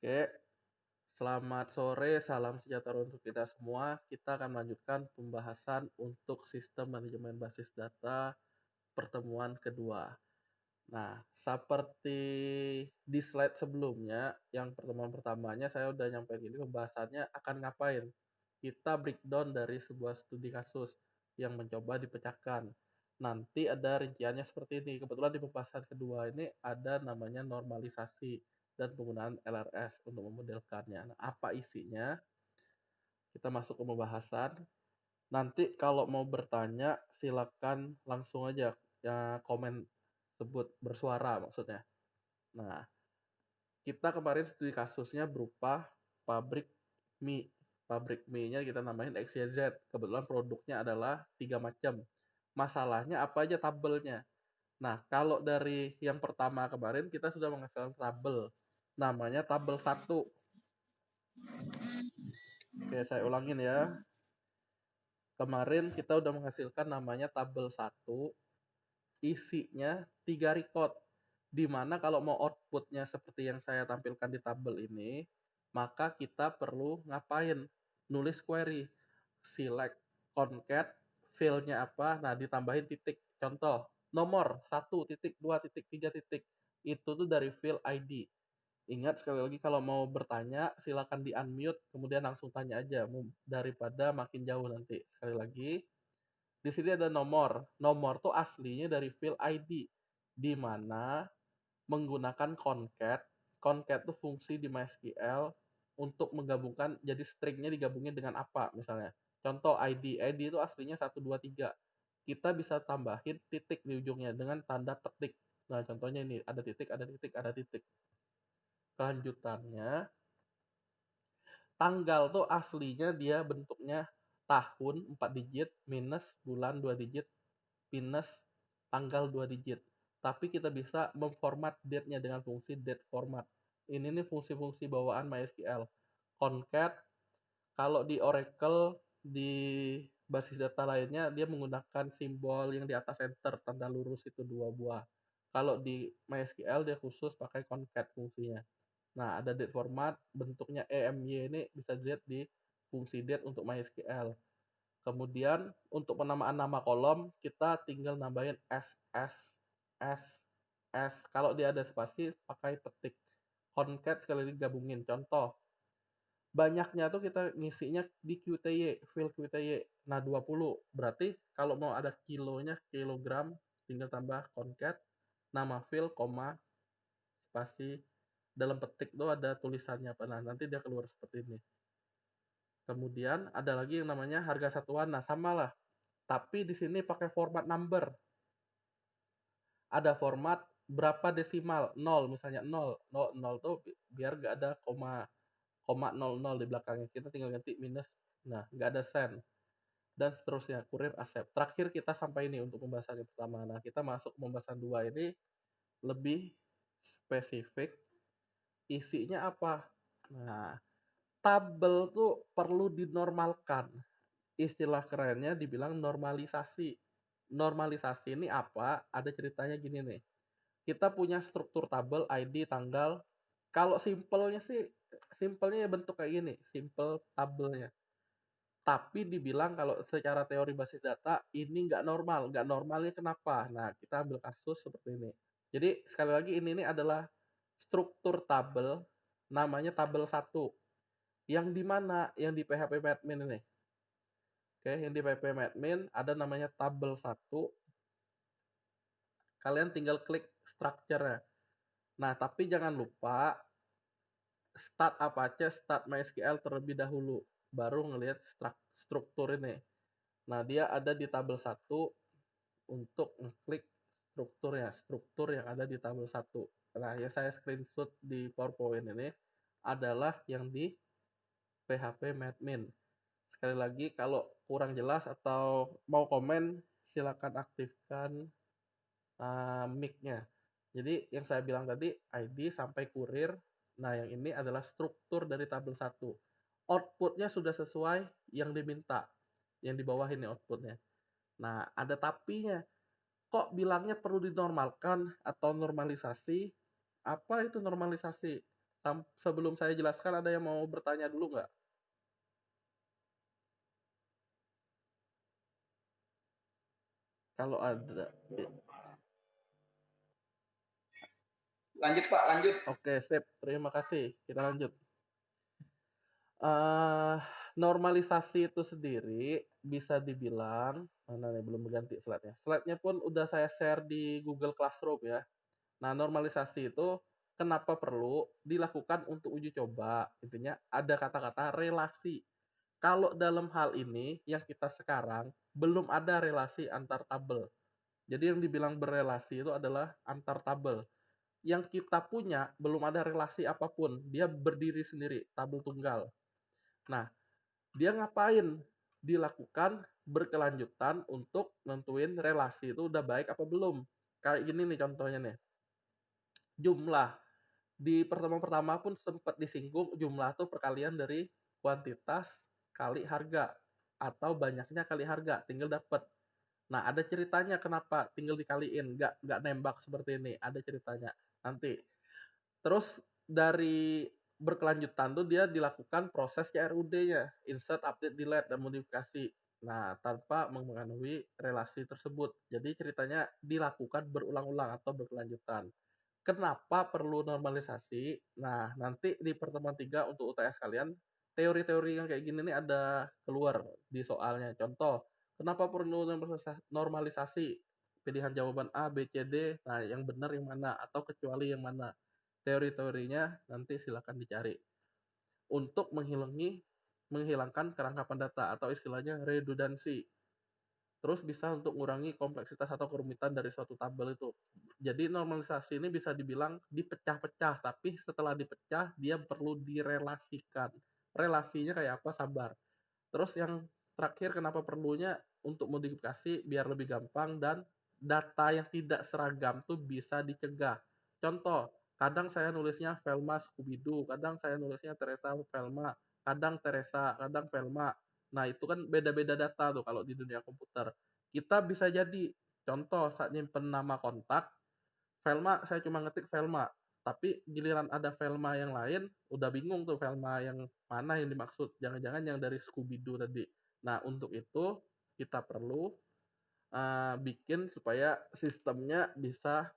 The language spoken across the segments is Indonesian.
Oke, selamat sore, salam sejahtera untuk kita semua. Kita akan melanjutkan pembahasan untuk sistem manajemen basis data pertemuan kedua. Nah, seperti di slide sebelumnya, yang pertemuan pertamanya saya udah nyampein ini pembahasannya akan ngapain. Kita breakdown dari sebuah studi kasus yang mencoba dipecahkan. Nanti ada rinciannya seperti ini. Kebetulan di pembahasan kedua ini ada namanya normalisasi dan penggunaan LRS untuk memodelkannya. Nah, apa isinya? Kita masuk ke pembahasan. Nanti kalau mau bertanya, silakan langsung aja ya komen sebut bersuara maksudnya. Nah, kita kemarin studi kasusnya berupa pabrik mie. Pabrik mie-nya kita namain XYZ. Kebetulan produknya adalah 3 macam. Masalahnya apa aja tabelnya. Nah, kalau dari yang pertama kemarin kita sudah menghasilkan tabel. Namanya tabel 1. Oke, saya ulangin ya. Kemarin kita udah menghasilkan namanya tabel 1. Isinya 3 record. Dimana kalau mau outputnya seperti yang saya tampilkan di tabel ini, maka kita perlu ngapain? Nulis query. Select concat, field-nya apa, nah ditambahin titik. Contoh, nomor 1 titik, 2 titik, 3 titik. Itu tuh dari field ID. Ingat sekali lagi kalau mau bertanya, silakan di-unmute, kemudian langsung tanya aja, daripada makin jauh nanti. Sekali lagi, di sini ada nomor. Nomor tuh aslinya dari field ID, di mana menggunakan concat. Concat tuh fungsi di MySQL untuk menggabungkan jadi stringnya digabungin dengan apa misalnya. Contoh ID. ID itu aslinya 1, 2, 3. Kita bisa tambahin titik di ujungnya dengan tanda petik. Nah, contohnya ini ada titik, ada titik, ada titik. Kelanjutannya, tanggal tuh aslinya dia bentuknya tahun 4 digit minus bulan 2 digit minus tanggal 2 digit. Tapi kita bisa memformat date-nya dengan fungsi date format. Ini nih fungsi-fungsi bawaan MySQL. Concat, kalau di Oracle, di basis data lainnya, dia menggunakan simbol yang di atas enter, tanda lurus itu 2 buah. Kalau di MySQL, dia khusus pakai concat fungsinya. Nah, ada date format, bentuknya EMY ini bisa dilihat di fungsi date untuk MySQL. Kemudian untuk penamaan nama kolom, kita tinggal nambahin SS, S, S. Kalau dia ada spasi, pakai petik. Concat sekali lagi gabungin. Contoh, banyaknya tuh kita ngisinya di QTY, field QTY. Nah, 20. Berarti kalau mau ada kilonya, kilogram, tinggal tambah concat, nama field, koma, spasi. Dalam petik tuh ada tulisannya apa. Nah, nanti dia keluar seperti ini. Kemudian ada lagi yang namanya harga satuan. Nah, samalah. Tapi di sini pakai format number. Ada format berapa desimal, 0 misalnya 0. 0, 0 tuh biar nggak ada koma, koma 00 di belakangnya. Kita tinggal ganti minus. Nah, nggak ada sen. Dan seterusnya, kurir accept. Terakhir kita sampai ini untuk pembahasan yang pertama. Nah, kita masuk pembahasan 2 ini lebih spesifik. Isinya apa? Nah, tabel tuh perlu dinormalkan. Istilah kerennya dibilang normalisasi. Normalisasi ini apa? Ada ceritanya gini nih. Kita punya struktur tabel, ID, tanggal. Kalau simpelnya sih, simpelnya ya bentuk kayak gini, simple tabelnya. Tapi dibilang kalau secara teori basis data, ini nggak normal. Nggak normalnya kenapa? Nah, kita ambil kasus seperti ini. Jadi, sekali lagi ini adalah struktur tabel, namanya tabel 1. Yang di mana? Yang di PHP-admin ini. Oke, yang di PHP-admin ada namanya tabel 1. Kalian tinggal klik structure-nya. Nah, tapi jangan lupa start Apache, start MySQL terlebih dahulu. Baru ngelihat struktur ini. Nah, dia ada di tabel 1 untuk ngeklik strukturnya. Struktur yang ada di tabel 1. Nah, yang saya screenshot di PowerPoint ini adalah yang di PHP-admin. Sekali lagi, kalau kurang jelas atau mau komen, silakan aktifkan mic-nya. Jadi yang saya bilang tadi ID sampai kurir. Nah, yang ini adalah struktur dari tabel 1. Outputnya sudah sesuai yang diminta. Yang di bawah ini outputnya. Nah, ada tapinya. Kok bilangnya perlu dinormalkan atau normalisasi? Apa itu normalisasi? Sebelum saya jelaskan, ada yang mau bertanya dulu nggak? Kalau ada. Lanjut Pak, lanjut. Oke, sip. Terima kasih. Kita lanjut. Eh, Normalisasi itu sendiri bisa dibilang, mana nih belum berganti slide-nya. Slide-nya pun udah saya share di Google Classroom ya. Nah, normalisasi itu kenapa perlu dilakukan untuk uji coba? Intinya ada kata-kata relasi. Kalau dalam hal ini yang kita sekarang belum ada relasi antar tabel. Jadi yang dibilang berelasi itu adalah antar tabel. Yang kita punya belum ada relasi apapun, dia berdiri sendiri, tabel tunggal. Nah, dia ngapain? Dilakukan berkelanjutan untuk nentuin relasi itu udah baik apa belum. Kayak gini nih contohnya nih. Jumlah. Di pertemuan pertama pun sempat disinggung jumlah itu perkalian dari kuantitas kali harga atau banyaknya kali harga, tinggal dapat. Nah, ada ceritanya kenapa tinggal dikaliin, nggak nembak seperti ini, ada ceritanya. Nanti. Terus dari berkelanjutan tuh dia dilakukan proses CRUD-nya, insert, update, delete, dan modifikasi. Nah, tanpa memenuhi relasi tersebut. Jadi ceritanya dilakukan berulang-ulang atau berkelanjutan. Kenapa perlu normalisasi? Nah, nanti di pertemuan 3 untuk UTS kalian, teori-teori yang kayak gini nih ada keluar di soalnya. Contoh, kenapa perlu normalisasi? Pilihan jawaban A, B, C, D. Nah, yang benar yang mana? Atau kecuali yang mana? Teori-teorinya nanti silakan dicari. Untuk menghilangkan kerangkapan data atau istilahnya redundancy. Terus bisa untuk mengurangi kompleksitas atau kerumitan dari suatu tabel itu. Jadi normalisasi ini bisa dibilang dipecah-pecah, tapi setelah dipecah dia perlu direlasikan. Relasinya kayak apa? Sabar. Terus yang terakhir kenapa perlunya untuk modifikasi biar lebih gampang dan data yang tidak seragam tuh bisa dicegah. Contoh, kadang saya nulisnya Velma Scooby-Doo, kadang saya nulisnya Teresa Velma, kadang Teresa, kadang Velma. Nah, itu kan beda-beda data tuh kalau di dunia komputer. Kita bisa jadi contoh saat nyimpen nama kontak, Velma saya cuma ngetik Velma, tapi giliran ada Velma yang lain, udah bingung tuh Velma yang mana yang dimaksud. Jangan-jangan yang dari Scooby-Doo tadi. Nah, untuk itu kita perlu bikin supaya sistemnya bisa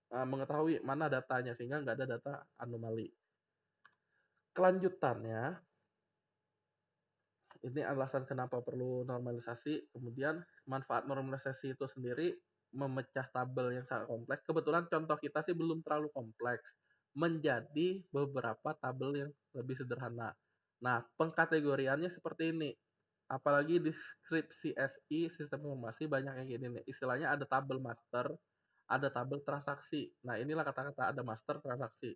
mengetahui mana datanya sehingga nggak ada data anomali. Kelanjutannya, ini alasan kenapa perlu normalisasi. Kemudian manfaat normalisasi itu sendiri memecah tabel yang sangat kompleks. Kebetulan contoh kita sih belum terlalu kompleks menjadi beberapa tabel yang lebih sederhana. Nah, pengkategoriannya seperti ini. Apalagi di skripsi SI sistem informasi banyak yang gini nih. Istilahnya ada tabel master, ada tabel transaksi. Nah, inilah kata-kata ada master transaksi.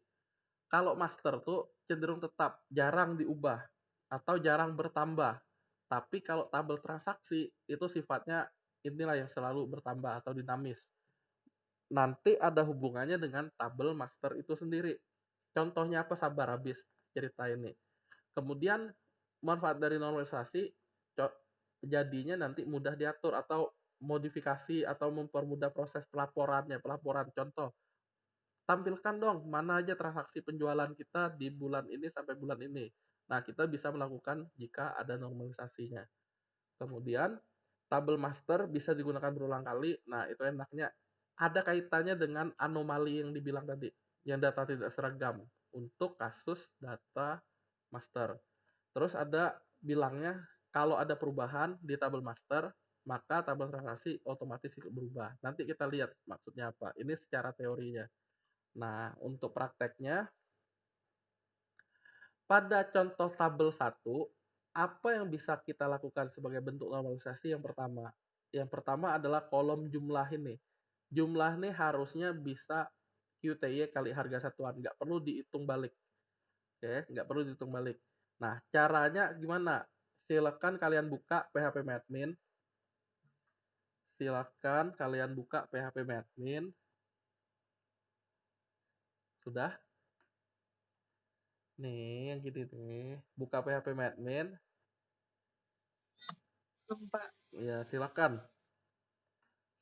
Kalau master tuh cenderung tetap, jarang diubah atau jarang bertambah. Tapi kalau tabel transaksi itu sifatnya inilah yang selalu bertambah atau dinamis. Nanti ada hubungannya dengan tabel master itu sendiri. Contohnya apa? Sabar habis cerita ini. Kemudian manfaat dari normalisasi jadinya nanti mudah diatur atau modifikasi atau mempermudah proses pelaporannya. Pelaporan contoh, tampilkan dong mana aja transaksi penjualan kita di bulan ini sampai bulan ini. Nah, kita bisa melakukan jika ada normalisasinya. Kemudian, tabel master bisa digunakan berulang kali. Nah, itu enaknya ada kaitannya dengan anomali yang dibilang tadi, yang data tidak seragam untuk kasus data master. Terus ada bilangnya kalau ada perubahan di tabel master, maka tabel transaksi otomatis ikut berubah. Nanti kita lihat maksudnya apa. Ini secara teorinya. Nah, untuk prakteknya, pada contoh tabel 1, apa yang bisa kita lakukan sebagai bentuk normalisasi yang pertama? Yang pertama adalah kolom jumlah ini. Jumlah ini harusnya bisa QTY kali harga satuan, nggak perlu dihitung balik. Oke, nggak perlu dihitung balik. Nah, caranya gimana? Silakan kalian buka PHP Silakan kalian buka PHP Sudah? Nih, yang gini nih. Buka PHP Ya, silakan.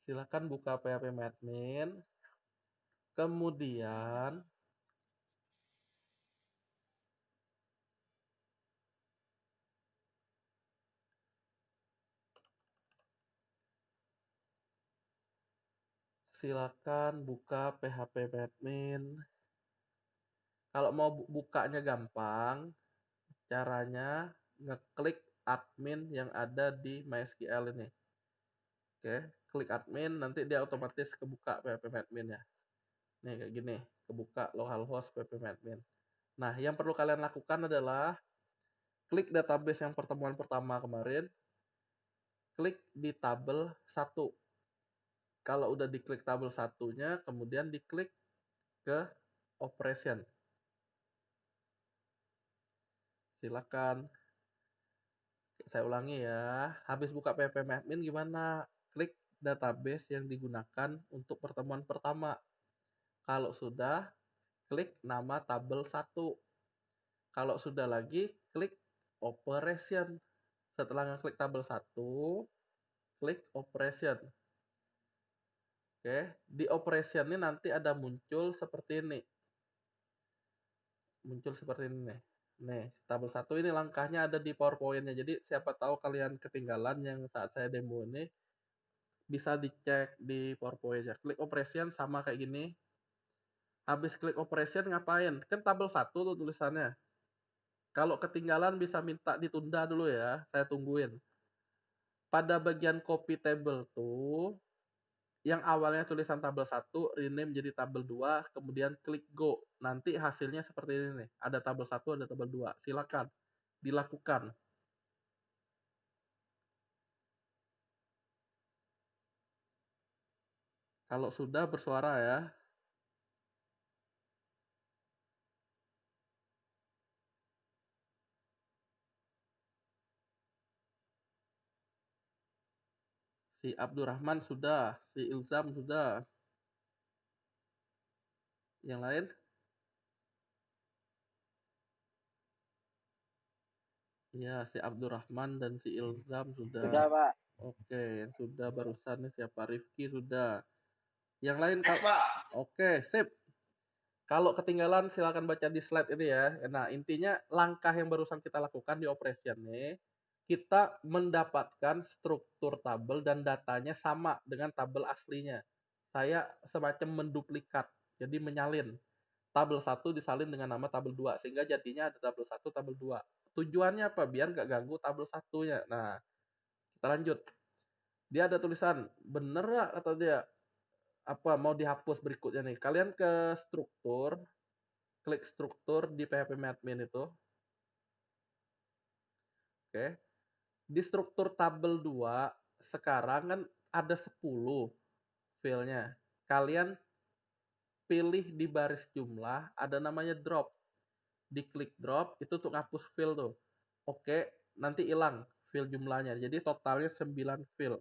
Silakan buka PHP. Kemudian Silakan buka php-admin. Kalau mau bukanya gampang, caranya ngeklik admin yang ada di MySQL ini. Oke, klik admin, nanti dia otomatis kebuka php-admin ya. Nih kayak gini, kebuka localhost php-admin. Nah, yang perlu kalian lakukan adalah klik database yang pertemuan pertama kemarin, klik di tabel 1. Kalau udah diklik tabel satunya, kemudian diklik ke operation. Silakan. Saya ulangi ya. Habis buka php-admin gimana? Klik database yang digunakan untuk pertemuan pertama. Kalau sudah, klik nama tabel 1. Kalau sudah lagi, klik operation. Setelah ngeklik tabel 1, klik operation. Oke, di operation ini nanti ada muncul seperti ini. Muncul seperti ini nih. Nih, tabel 1 ini langkahnya ada di PowerPoint-nya. Jadi siapa tahu kalian ketinggalan yang saat saya demo ini, bisa dicek di PowerPoint-nya. Klik operation sama kayak gini. Habis klik operation ngapain? Kan tabel 1 tuh tulisannya. Kalau ketinggalan bisa minta ditunda dulu ya, saya tungguin. Pada bagian copy table tuh, yang awalnya tulisan tabel 1, rename jadi tabel 2, kemudian klik go. Nanti hasilnya seperti ini nih. Ada tabel 1, ada tabel 2. Silakan dilakukan. Kalau sudah bersuara ya. Si Abdurrahman sudah, si Ilzam sudah. Yang lain? Ya, si Abdurrahman dan si Ilzam sudah. Sudah, Pak. Oke, yang sudah barusan nih siapa? Rifki sudah. Yang lain Next, Pak. Oke, sip. Kalau ketinggalan silakan baca di slide ini ya. Nah, intinya langkah yang barusan kita lakukan di operation nih, kita mendapatkan struktur tabel dan datanya sama dengan tabel aslinya. Saya semacam menduplikat, jadi menyalin. Tabel 1 disalin dengan nama tabel 2, sehingga jadinya ada tabel 1, tabel 2. Tujuannya apa? Biar nggak ganggu tabel satunya. Nah, kita lanjut. Dia ada tulisan, bener nggak kata dia? Apa mau dihapus berikutnya nih? Kalian ke struktur, klik struktur di php-admin itu. Oke. Di struktur tabel 2, sekarang kan ada 10 filenya. Kalian pilih di baris jumlah, ada namanya drop. Diklik drop, itu untuk ngapus fil tuh. Oke, nanti hilang fil jumlahnya. Jadi totalnya 9 fil.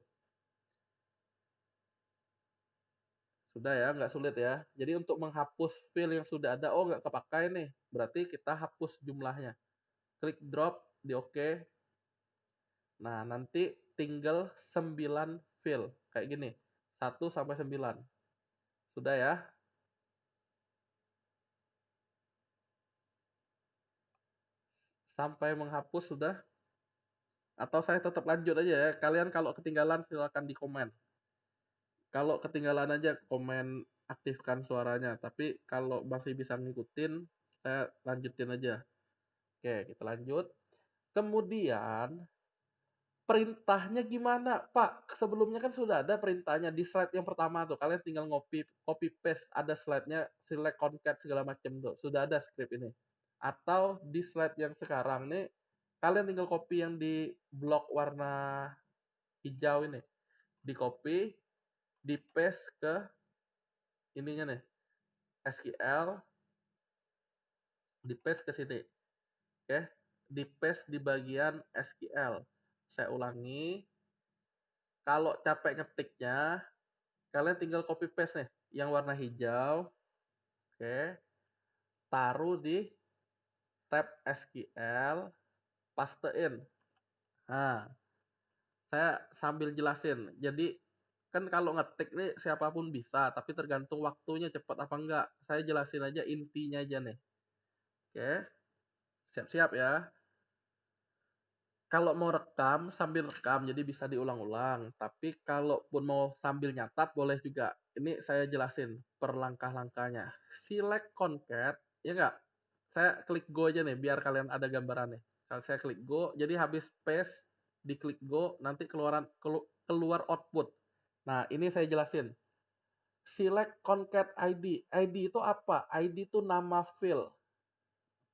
Sudah ya, nggak sulit ya. Jadi untuk menghapus fil yang sudah ada, oh nggak kepakai nih. Berarti kita hapus jumlahnya. Klik drop di oke. Nah, nanti tinggal 9 fil. Kayak gini. 1 sampai 9. Sudah ya. Sampai menghapus sudah. Atau saya tetap lanjut aja ya. Kalian kalau ketinggalan silakan di komen. Kalau ketinggalan aja komen aktifkan suaranya. Tapi kalau masih bisa ngikutin, saya lanjutin aja. Oke, kita lanjut. Kemudian perintahnya gimana, Pak? Sebelumnya kan sudah ada perintahnya di slide yang pertama tuh. Kalian tinggal copy paste, ada slide-nya select concat segala macam tuh. Sudah ada script ini. Atau di slide yang sekarang nih, kalian tinggal copy yang di blok warna hijau ini. Di copy, di paste ke ininya nih. SQL, di paste ke sini. Oke, di paste di bagian SQL. Saya ulangi. Kalau capek ngetiknya, kalian tinggal copy paste nih, yang warna hijau. Oke, taruh di tab SQL, pastein. Nah, saya sambil jelasin. Jadi kan kalau ngetik nih siapapun bisa, tapi tergantung waktunya cepat apa enggak. Saya jelasin aja intinya aja nih. Oke, siap-siap ya. Kalau mau rekam, sambil rekam, jadi bisa diulang-ulang. Tapi kalaupun mau sambil nyatat boleh juga. Ini saya jelasin per langkah-langkahnya. Select concat, ya nggak? Saya klik go aja nih, biar kalian ada gambarannya. Kalau saya klik go, jadi habis paste, diklik go, nanti keluar output. Nah, ini saya jelasin. Select concat ID. ID itu apa? ID itu nama file.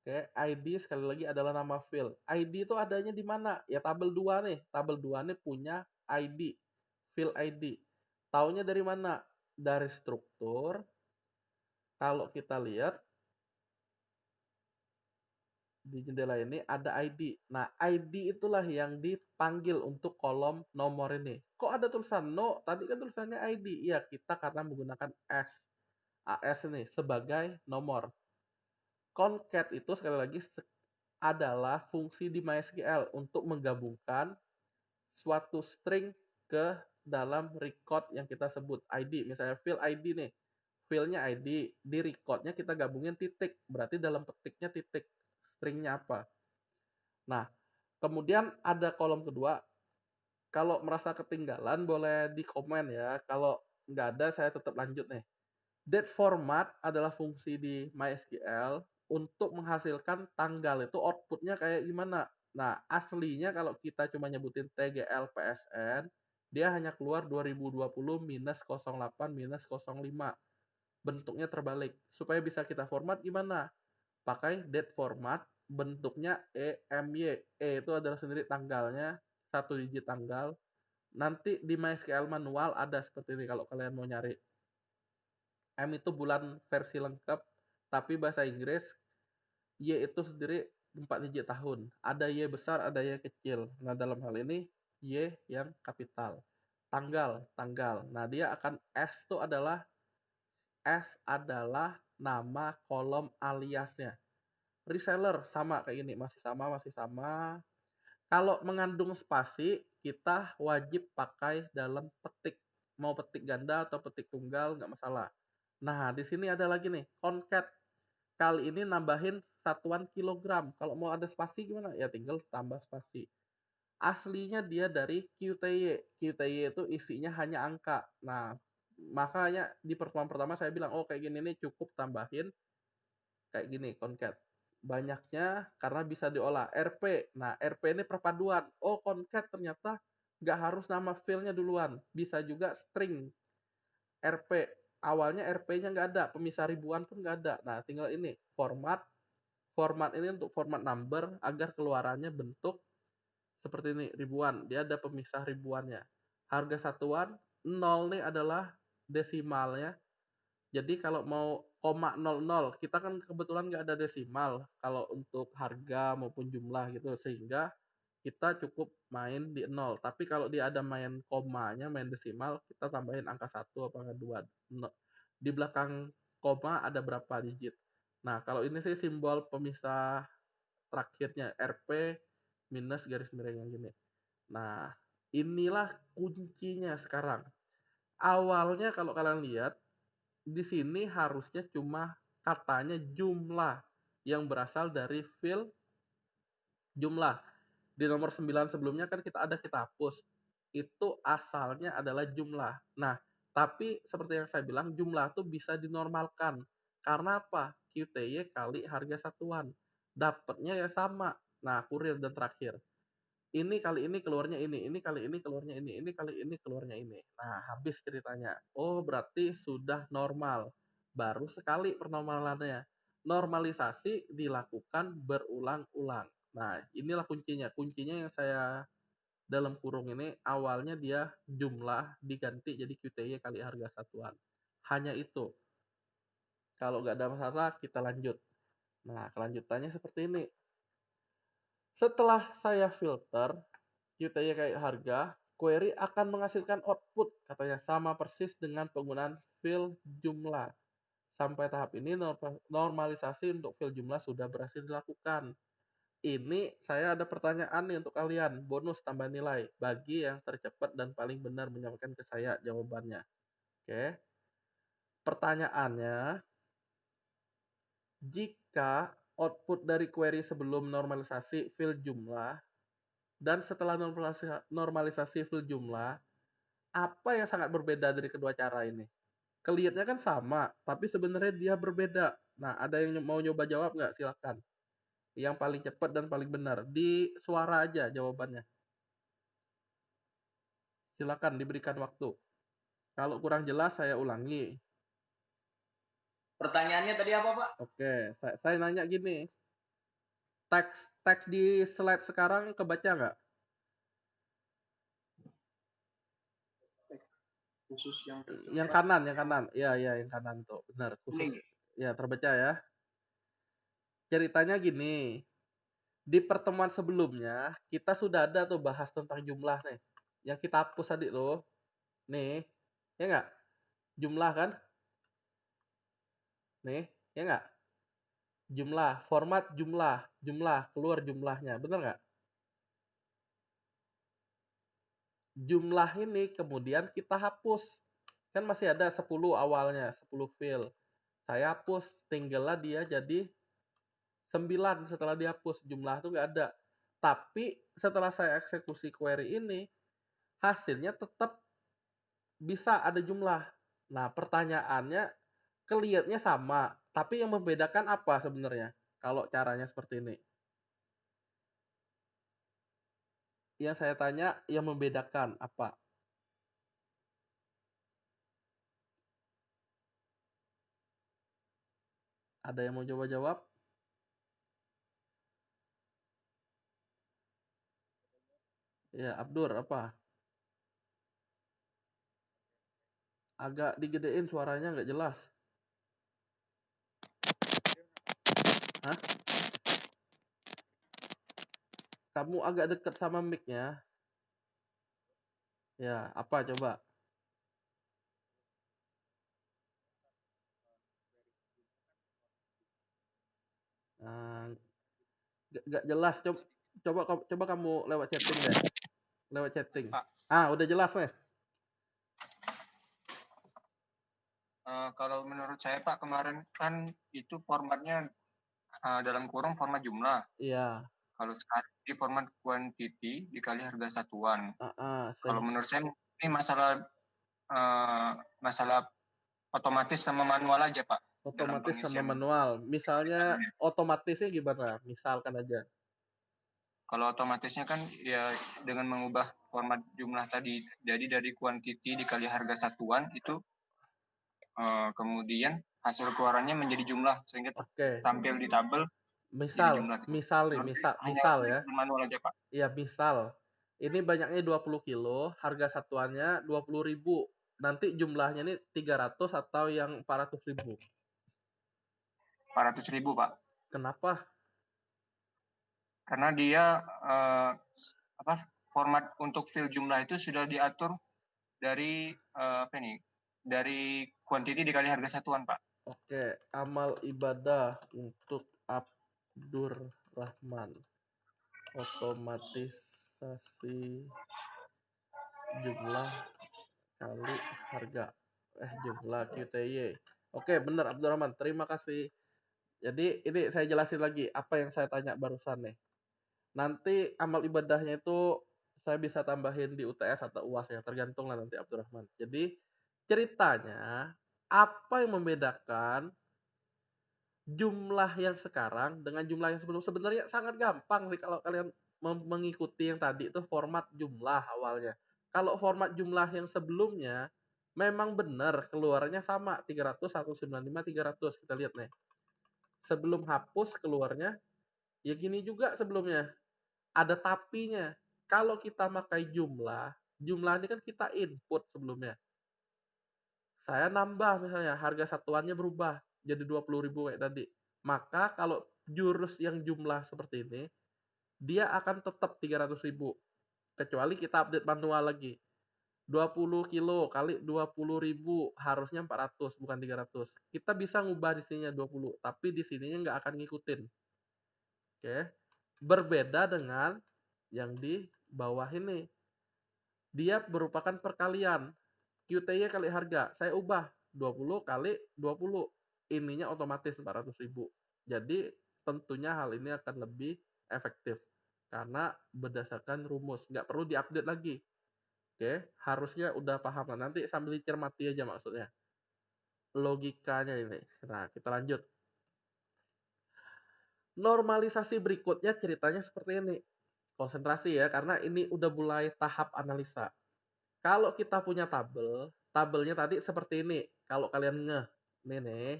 Oke, ID sekali lagi adalah nama file. ID itu adanya di mana? Ya tabel 2 nih. Tabel 2 nih punya ID, file ID. Taunya dari mana? Dari struktur. Kalau kita lihat di jendela ini ada ID. Nah, ID itulah yang dipanggil untuk kolom nomor ini. Kok ada tulisan no? Tadi kan tulisannya ID. Iya, kita karena menggunakan AS nih sebagai nomor. Concat itu sekali lagi adalah fungsi di MySQL untuk menggabungkan suatu string ke dalam record yang kita sebut ID. Misalnya field ID nih, fieldnya ID, di recordnya kita gabungin titik, berarti dalam petiknya titik, stringnya apa. Nah, kemudian ada kolom kedua, kalau merasa ketinggalan boleh di komen ya, kalau nggak ada saya tetap lanjut nih. Date format adalah fungsi di MySQL untuk menghasilkan tanggal itu outputnya kayak gimana. Nah, aslinya kalau kita cuma nyebutin TGL PSN, dia hanya keluar 2020 minus 08 minus 05. Bentuknya terbalik. Supaya bisa kita format gimana? Pakai date format, bentuknya EMY. E itu adalah sendiri tanggalnya, satu digit tanggal. Nanti di MySQL manual ada seperti ini kalau kalian mau nyari. M itu bulan versi lengkap, tapi bahasa Inggris Y itu sendiri 4 digit tahun. Ada Y besar, ada Y kecil. Nah, dalam hal ini Y yang kapital. Tanggal, tanggal. Nah, dia akan S adalah nama kolom aliasnya. Reseller sama kayak gini, masih sama, masih sama. Kalau mengandung spasi, kita wajib pakai dalam petik. Mau petik ganda atau petik tunggal, nggak masalah. Nah, di sini ada lagi nih, concat. Kali ini nambahin satuan kilogram. Kalau mau ada spasi gimana? Ya tinggal tambah spasi. Aslinya dia dari QTY. QTY itu isinya hanya angka. Nah, makanya di pertemuan pertama saya bilang, oh kayak gini nih cukup tambahin kayak gini, concat. Banyaknya karena bisa diolah. RP. Nah, RP ini perpaduan. Oh, concat ternyata nggak harus nama filenya duluan. Bisa juga string RP. Awalnya RP-nya nggak ada. Pemisah ribuan pun nggak ada. Nah, tinggal ini. Format. Format ini untuk format number agar keluarannya bentuk seperti ini. Ribuan. Dia ada pemisah ribuannya. Harga satuan. 0 nih adalah desimalnya. Jadi kalau mau koma 00, kita kan kebetulan nggak ada desimal kalau untuk harga maupun jumlah gitu, sehingga kita cukup main di 0. Tapi kalau dia ada main komanya, main desimal, kita tambahin angka 1 apa angka 2. Di belakang koma ada berapa digit. Nah, kalau ini sih simbol pemisah terakhirnya RP minus garis miring yang gini. Nah, inilah kuncinya sekarang. Awalnya kalau kalian lihat di sini harusnya cuma katanya jumlah yang berasal dari field jumlah. Di nomor 9 sebelumnya kan kita hapus. Itu asalnya adalah jumlah. Nah, tapi seperti yang saya bilang, jumlah itu bisa dinormalkan. Karena apa? QTY kali harga satuan. Dapatnya ya sama. Nah, kurir dan terakhir. Ini kali ini keluarnya ini kali ini keluarnya ini kali ini keluarnya ini. Nah, habis ceritanya. Oh, berarti sudah normal. Baru sekali pernormalannya. Normalisasi dilakukan berulang-ulang. Nah, inilah kuncinya. Kuncinya yang saya dalam kurung ini awalnya dia jumlah diganti jadi QTY kali harga satuan. Hanya itu. Kalau nggak ada masalah, kita lanjut. Nah, kelanjutannya seperti ini. Setelah saya filter, QTY kayak harga, query akan menghasilkan output, katanya sama persis dengan penggunaan field jumlah. Sampai tahap ini normalisasi untuk field jumlah sudah berhasil dilakukan. Ini saya ada pertanyaan nih untuk kalian, bonus tambah nilai bagi yang tercepat dan paling benar menyampaikan ke saya jawabannya. Oke. Pertanyaannya, jika output dari query sebelum normalisasi field jumlah Dan setelah normalisasi field jumlah, apa yang sangat berbeda dari kedua cara ini? Kelihatannya kan sama, tapi sebenarnya dia berbeda. Nah, ada yang mau nyoba jawab nggak? Silakan. Yang paling cepat dan paling benar. Di suara aja jawabannya. Silakan diberikan waktu. Kalau kurang jelas saya ulangi. Pertanyaannya tadi apa, Pak? Oke, saya nanya gini. Teks di slide sekarang kebaca nggak? Khusus yang Yang kanan, yang kanan. Iya, yang kanan tuh. Benar, khusus. ini. Ya, terbaca ya. Ceritanya gini. Di pertemuan sebelumnya, kita sudah ada tuh bahas tentang jumlah nih. Yang kita hapus tadi tuh. Nih, ya nggak? Jumlah kan? Nih, ya nggak? Jumlah, format jumlah, keluar jumlahnya. Bener nggak? Jumlah ini kemudian kita hapus. Kan masih ada 10 awalnya, 10 field. Saya hapus, tinggallah dia jadi 9 setelah dihapus. Jumlah itu nggak ada. Tapi setelah saya eksekusi query ini, hasilnya tetap bisa ada jumlah. Nah, pertanyaannya kelihatannya sama, tapi yang membedakan apa sebenarnya kalau caranya seperti ini? Yang saya tanya yang membedakan apa? Ada yang mau coba jawab? Ya, Abdur apa? Agak digedein suaranya nggak jelas. Hah? Kamu agak deket sama mic-nya. Ya, apa coba? Nah, nggak jelas. Coba kamu lewat chatting deh. Lewat chatting. Pak, Udah jelas nih. kalau menurut saya Pak kemarin kan itu formatnya dalam kurung format jumlah. Iya. Kalau sekarang di format quantity dikali harga satuan. Kalau menurut saya ini masalah otomatis sama manual aja Pak. Dalam Otomatis sama pengisian. manual. Misalnya otomatisnya gimana? Misalkan aja. Kalau otomatisnya kan ya dengan mengubah format jumlah tadi. Jadi dari quantity dikali harga satuan itu kemudian hasil keluarannya menjadi jumlah sehingga tampil di tabel jadi jumlah gitu. Misal ya. Manual aja Pak. Iya, misal. Ini banyaknya 20 kilo, harga satuannya 20.000. Nanti jumlahnya ini 300 atau yang 400.000? 400.000 Pak. Kenapa? Karena dia format untuk field jumlah itu sudah diatur dari dari quantity dikali harga satuan Pak. Oke, amal ibadah untuk Abdurrahman. Otomatisasi jumlah kali harga. Jumlah QTY. Oke, benar Abdurrahman. Terima kasih. Jadi ini saya jelasin lagi apa yang saya tanya barusan nih. Nanti amal ibadahnya itu saya bisa tambahin di UTS atau UAS ya, tergantung lah nanti Abdurrahman. Jadi ceritanya apa yang membedakan jumlah yang sekarang dengan jumlah yang sebelum? Sebenarnya sangat gampang sih kalau kalian mengikuti yang tadi itu format jumlah awalnya. Kalau format jumlah yang sebelumnya memang benar keluarnya sama 300, 195, 300. Kita lihat nih. Sebelum hapus keluarnya ya gini juga sebelumnya. Ada tapinya. Kalau kita pakai jumlah ini kan kita input sebelumnya. Saya nambah misalnya harga satuannya berubah jadi 20.000 kayak tadi. Maka kalau jurus yang jumlah seperti ini, dia akan tetap 300.000. Kecuali kita update manual lagi. 20 kilo kali 20.000 harusnya 400 bukan 300. Kita bisa ngubah di sininya 20, tapi di sininya nggak akan ngikutin. Oke. Berbeda dengan yang di bawah ini. Dia merupakan perkalian. QTY kali harga. Saya ubah 20 kali 20. Ininya otomatis 400.000. Jadi tentunya hal ini akan lebih efektif. karena berdasarkan rumus, nggak perlu diupdate lagi. Oke, harusnya udah paham lah, nanti sambil dicermati aja maksudnya, logikanya ini. Nah, kita lanjut. Normalisasi berikutnya ceritanya seperti ini, konsentrasi ya, karena ini udah mulai tahap analisa. Kalau kita punya tabel, tabelnya tadi seperti ini, kalau kalian ngeh, ini nih,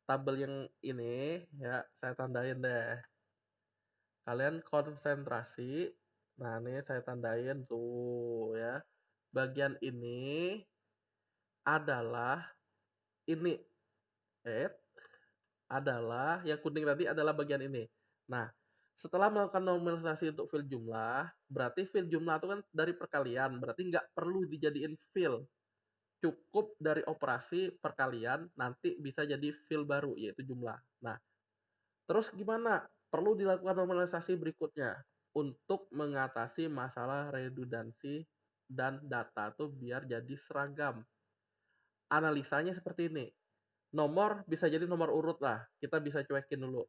tabel yang ini ya, saya tandain deh. Kalian konsentrasi, nah ini saya tandain tuh ya. Bagian ini adalah ini, eh, adalah yang kuning tadi adalah bagian ini. Nah, setelah melakukan normalisasi untuk fill jumlah, berarti fill jumlah itu kan dari perkalian, berarti nggak perlu dijadiin fill. Cukup dari operasi perkalian, nanti bisa jadi fill baru, yaitu jumlah. Nah, terus gimana? Perlu dilakukan normalisasi berikutnya untuk mengatasi masalah redundansi dan data tuh biar jadi seragam. Analisanya seperti ini. Nomor bisa jadi nomor urut lah, kita bisa cuekin dulu.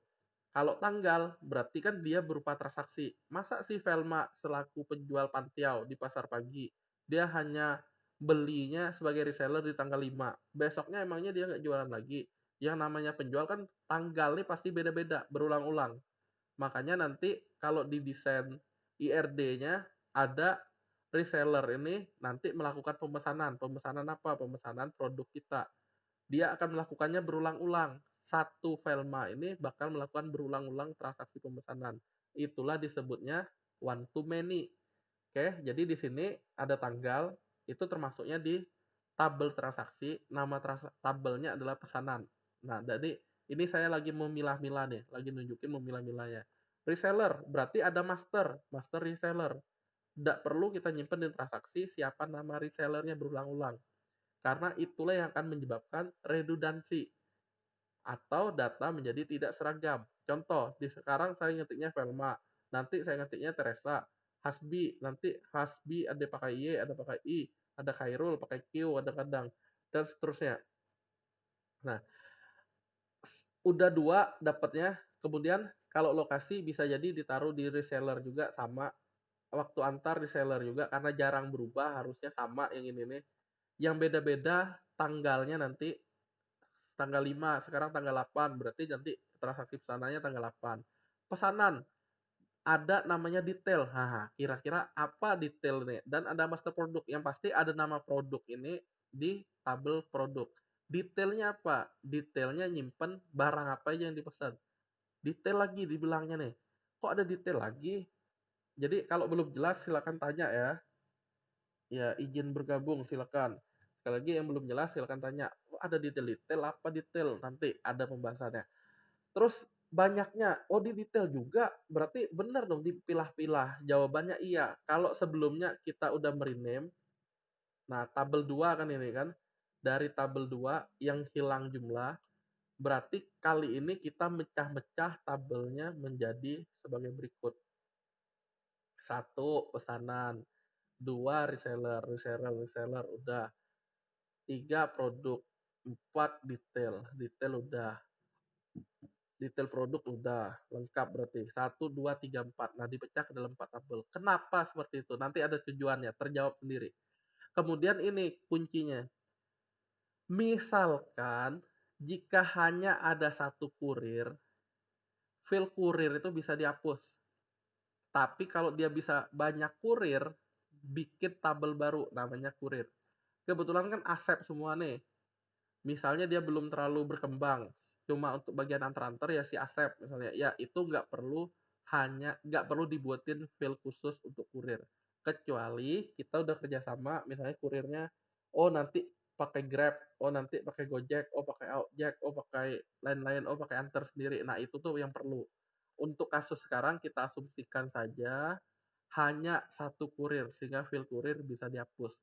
Kalau tanggal, berarti kan dia berupa transaksi. Masa sih Velma selaku penjual pantiau di pasar pagi, dia hanya belinya sebagai reseller di tanggal 5. Besoknya emangnya dia nggak jualan lagi? Yang namanya penjual kan tanggalnya pasti beda-beda, berulang-ulang. Makanya nanti kalau di desain IRD-nya ada reseller ini nanti melakukan pemesanan. Pemesanan apa? Pemesanan produk kita. Dia akan melakukannya berulang-ulang. Satu Velma ini bakal melakukan berulang-ulang transaksi pemesanan. Itulah disebutnya one to many. Oke, jadi di sini ada tanggal, itu termasuknya di tabel transaksi, nama tabelnya adalah pesanan. Nah, jadi ini saya lagi memilah-milah nih, lagi nunjukin memilah-milahnya. Reseller, berarti ada master, master reseller. Tidak perlu kita nyimpen di transaksi siapa nama resellernya berulang-ulang. Karena itulah yang akan menyebabkan redundansi atau data menjadi tidak seragam. Contoh, di sekarang saya ngetiknya Velma, nanti saya ngetiknya Teresa, Hasbi, nanti Hasbi ada pakai Y, ada pakai I, ada Khairul pakai Q, ada kadang, dan seterusnya. Nah, udah dua dapatnya, kemudian kalau lokasi bisa jadi ditaruh di reseller juga sama, waktu antar reseller juga karena jarang berubah harusnya sama yang ini nih. Yang beda-beda tanggalnya nanti tanggal 5, sekarang tanggal 8, berarti nanti transaksi pesanannya tanggal 8. Pesanan, ada namanya detail. Nah, kira-kira apa detail nih? Dan ada master produk. Yang pasti ada nama produk ini di tabel produk. Detailnya apa? Detailnya nyimpen barang apa aja yang dipesan. Detail lagi dibilangnya nih. Kok ada detail lagi? Jadi kalau belum jelas silakan tanya ya. Ya, izin bergabung silakan. Sekali lagi yang belum jelas silakan tanya. Oh, ada detail-detail apa detail? Nanti ada pembahasannya. Terus banyaknya, oh di detail juga, berarti benar dong dipilah-pilah. Jawabannya iya. Kalau sebelumnya kita udah merename, nah tabel 2 kan ini kan, dari tabel 2 yang hilang jumlah, berarti kali ini kita mecah-mecah tabelnya menjadi sebagai berikut. 1 pesanan, 2 reseller, reseller udah. 3 produk, 4 detail, detail udah. Detail produk udah lengkap berarti 1, 2, 3, 4. Nah, dipecah ke dalam 4 tabel. Kenapa seperti itu? Nanti ada tujuannya, terjawab sendiri. Kemudian ini kuncinya. Misalkan jika hanya ada satu kurir, file kurir itu bisa dihapus. Tapi kalau dia bisa banyak kurir, bikin tabel baru namanya kurir. Kebetulan kan Asep semua nih. Misalnya dia belum terlalu berkembang, cuma untuk bagian antar-antar ya si Asep misalnya, ya itu nggak perlu dibuatin file khusus untuk kurir. Kecuali kita udah kerjasama, misalnya kurirnya, oh nanti pakai Grab, oh nanti pakai Gojek, oh pakai Outjack, oh pakai lain-lain, oh pakai antar sendiri. Nah itu tuh yang perlu. Untuk kasus sekarang kita asumsikan saja hanya satu kurir sehingga file kurir bisa dihapus.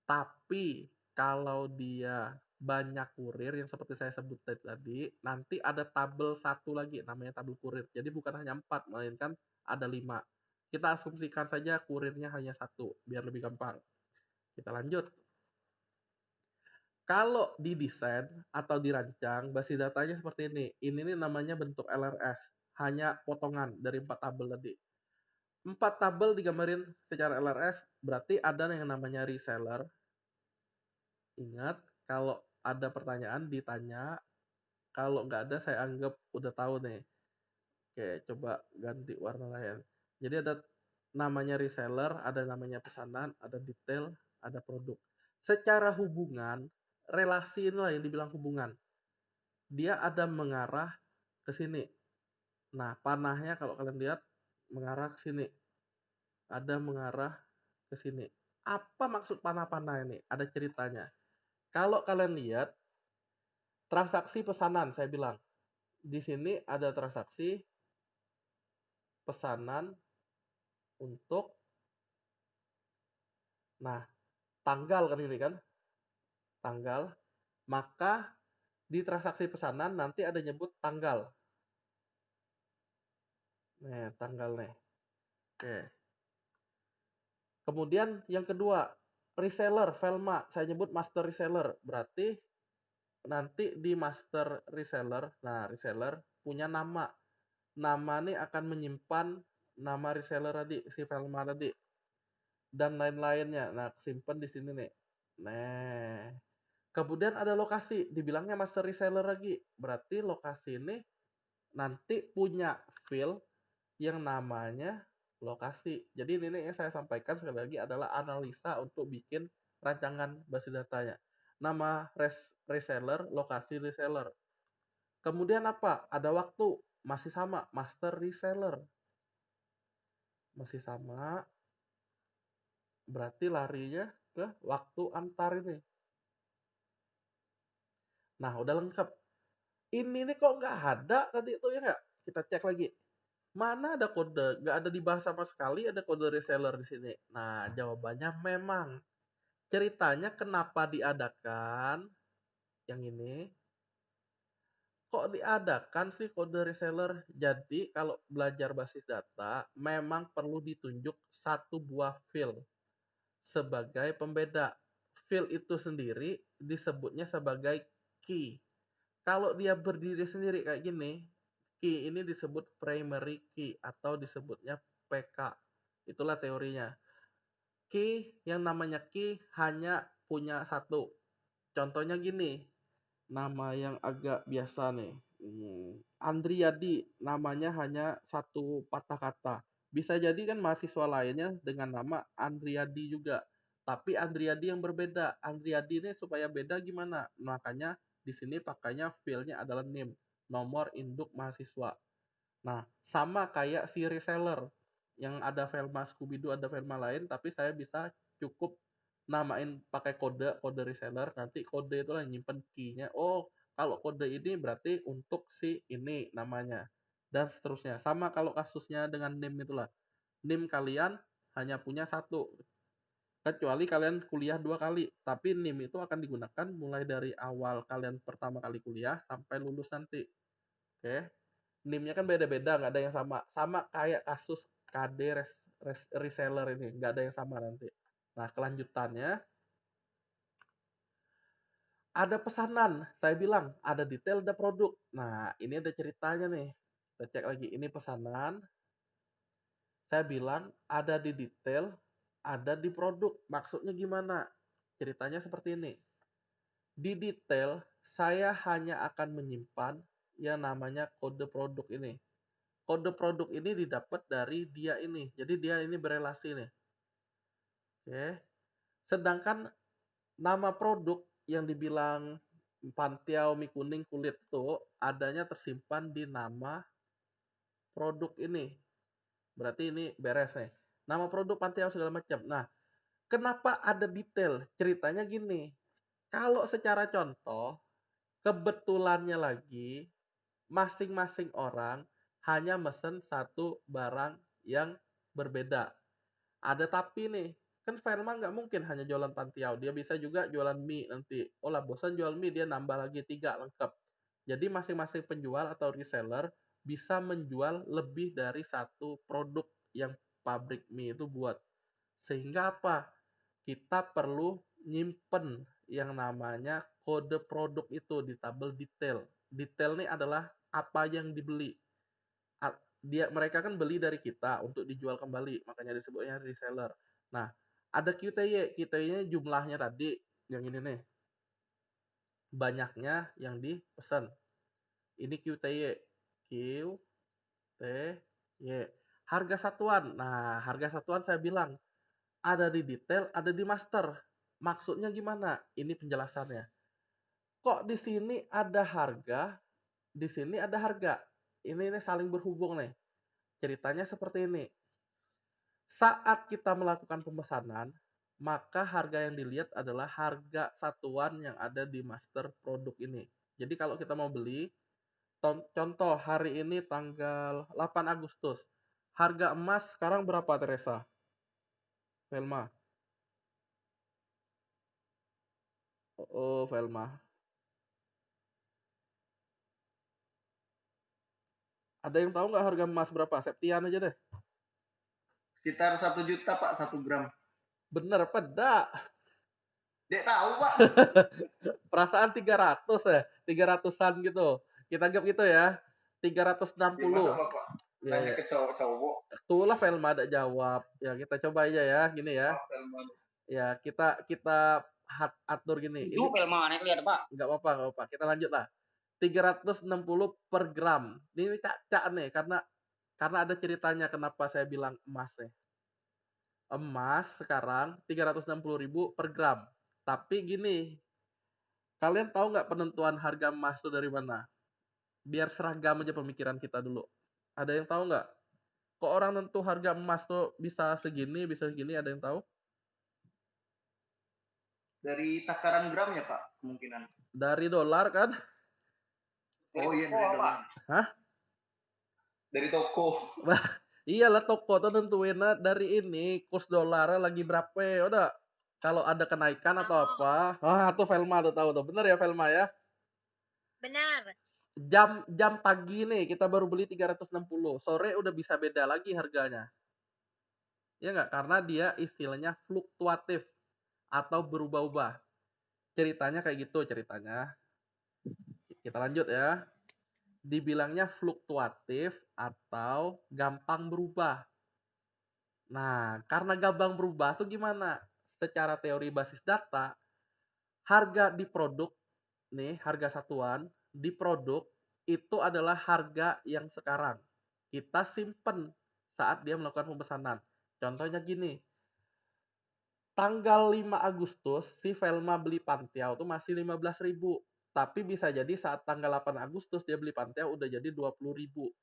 Tapi kalau dia banyak kurir yang seperti saya sebut tadi, nanti ada tabel satu lagi namanya tabel kurir. Jadi bukan hanya 4, melainkan ada 5. Kita asumsikan saja kurirnya hanya satu, biar lebih gampang. Kita lanjut. Kalau didesain atau dirancang, basis datanya seperti ini. Ini nih namanya bentuk LRS, hanya potongan dari 4 tabel tadi. 4 tabel digambarin secara LRS, berarti ada yang namanya reseller. Ingat, kalau ada pertanyaan ditanya, kalau nggak ada saya anggap udah tahu nih. Oke, coba ganti warna lain. Jadi ada namanya reseller, ada namanya pesanan, ada detail, ada produk. Secara hubungan, relasi inilah yang dibilang hubungan. Dia ada mengarah ke sini. Nah, panahnya kalau kalian lihat mengarah ke sini. Ada mengarah ke sini. Apa maksud panah-panah ini? Ada ceritanya. Kalau kalian lihat transaksi pesanan, saya bilang di sini ada transaksi pesanan untuk, nah, tanggal kan ini kan, tanggal. Maka di transaksi pesanan nanti ada nyebut tanggal. Nih, tanggal nih. Oke. Kemudian yang kedua, reseller, Velma. Saya nyebut master reseller. Berarti nanti di master reseller, nah reseller punya nama. Nama nih akan menyimpan nama reseller tadi, si Velma tadi. Dan lain-lainnya. Nah, simpan di sini nih. Nah, kemudian ada lokasi, dibilangnya master reseller lagi. Berarti lokasi ini nanti punya field yang namanya lokasi. Jadi ini yang saya sampaikan sekali lagi adalah analisa untuk bikin rancangan basis datanya. Nama reseller, lokasi reseller. Kemudian apa? Ada waktu, masih sama, master reseller. Masih sama, berarti larinya ke waktu antar ini. Nah, udah lengkap. Ini nih kok nggak ada tadi itu ya nggak? Kita cek lagi. Mana ada kode? Nggak ada dibahas sama sekali ada kode reseller di sini. Nah, jawabannya memang. Ceritanya kenapa diadakan yang ini? Kok diadakan sih kode reseller? Jadi kalau belajar basis data memang perlu ditunjuk satu buah field sebagai pembeda. Field itu sendiri disebutnya sebagai key. Kalau dia berdiri sendiri kayak gini, key ini disebut primary key atau disebutnya PK. Itulah teorinya. Key yang namanya key hanya punya satu. Contohnya gini, nama yang agak biasa nih. Andriadi, namanya hanya satu patah kata. Bisa jadi kan mahasiswa lainnya dengan nama Andriadi juga. Tapi Andriadi yang berbeda. Andriadi ini supaya beda gimana? Makanya di sini pakainya file-nya adalah name, nomor induk mahasiswa. Nah, sama kayak si reseller. Yang ada Velma Scooby-Doo, ada Velma lain, tapi saya bisa cukup namain pakai kode, kode reseller, nanti kode itulah yang nyimpen key-nya. Oh, kalau kode ini berarti untuk si ini namanya. Dan seterusnya. Sama kalau kasusnya dengan name itulah. Name kalian hanya punya satu. Kecuali kalian kuliah 2 kali. Tapi NIM itu akan digunakan mulai dari awal kalian pertama kali kuliah sampai lulus nanti. Oke. NIM-nya kan beda-beda, nggak ada yang sama. Sama kayak kasus KD reseller ini, nggak ada yang sama nanti. Nah, kelanjutannya, ada pesanan. Saya bilang, ada detail, ada produk. Nah, ini ada ceritanya nih. Kita cek lagi, ini pesanan. Saya bilang, ada di detail, ada di produk. Maksudnya gimana? Ceritanya seperti ini. Di detail, saya hanya akan menyimpan yang namanya kode produk ini. Kode produk ini didapat dari dia ini. Jadi dia ini berelasi nih. Oke. Sedangkan nama produk yang dibilang pantiau mie kuning kulit itu adanya tersimpan di nama produk ini. Berarti ini beres nih. Nama produk pantiau segala macam. Nah, kenapa ada detail? Ceritanya gini. Kalau secara contoh, kebetulannya lagi masing-masing orang hanya mesen satu barang yang berbeda. Ada tapi nih, kan Firman nggak mungkin hanya jualan pantiau, dia bisa juga jualan mie nanti. Oh lah bosan jual mie, dia nambah lagi 3 lengkap. Jadi masing-masing penjual atau reseller bisa menjual lebih dari satu produk yang pabrik mie itu buat. Sehingga apa? Kita perlu nyimpen yang namanya kode produk itu di tabel detail. Detail ini adalah apa yang dibeli. mereka kan beli dari kita untuk dijual kembali, makanya disebutnya reseller. Nah, ada QTY. QTY jumlahnya tadi yang ini nih. Banyaknya yang dipesan. Ini QTY. QTY. Harga satuan. Nah, harga satuan saya bilang ada di detail, ada di master. Maksudnya gimana? Ini penjelasannya. Kok di sini ada harga, di sini ada harga. Ini saling berhubung nih. Ceritanya seperti ini. Saat kita melakukan pemesanan, maka harga yang dilihat adalah harga satuan yang ada di master produk ini. Jadi kalau kita mau beli, contoh hari ini tanggal 8 Agustus. Harga emas sekarang berapa, Teresa? Velma. Oh, Velma. Ada yang tahu nggak harga emas berapa? Septian aja deh. Sekitar 1 juta Pak, 1 gram. Bener apa enggak? Dek tahu Pak. Perasaan 300 ya? 300-an gitu. Kita anggap gitu ya. 360. Gimana Bapak? Ya, Nanya ya. ke cowok-cowok. Itulah Velma ada jawab. Ya, kita coba aja ya, gini ya. Ya, kita atur gini. Itu Velma naik lihat Pak. Enggak apa-apa. Kita lanjut lah. 360 per gram. Ini cak nih karena ada ceritanya kenapa saya bilang emas nih. Emas sekarang 360.000 per gram. Tapi gini, kalian tahu nggak penentuan harga emas itu dari mana? Biar seragam aja pemikiran kita dulu. Ada yang tahu nggak? Kok orang nentu harga emas tuh bisa segini, ada yang tahu? Dari takaran gramnya Pak, kemungkinan. Dari dolar kan? Oh iya, dari dolar. Hah? Dari toko. Wah, iyalah toko tuh nentuin dari ini kurs dolarnya lagi berapa ya. Udah, kalau ada kenaikan atau apa. Tuh Velma tuh tahu tuh. Bener ya Velma ya? Benar. Jam pagi nih kita baru beli 360. Sore udah bisa beda lagi harganya. Ya nggak? Karena dia istilahnya fluktuatif atau berubah-ubah. Ceritanya kayak gitu ceritanya. Kita lanjut ya. Dibilangnya fluktuatif atau gampang berubah. Nah, karena gampang berubah tuh gimana? Secara teori basis data, harga di produk nih, harga satuan di produk itu adalah harga yang sekarang kita simpen saat dia melakukan pemesanan. Contohnya gini, tanggal 5 Agustus si Velma beli pantiau tuh masih 15.000. Tapi bisa jadi saat tanggal 8 Agustus dia beli pantiau udah jadi 20.000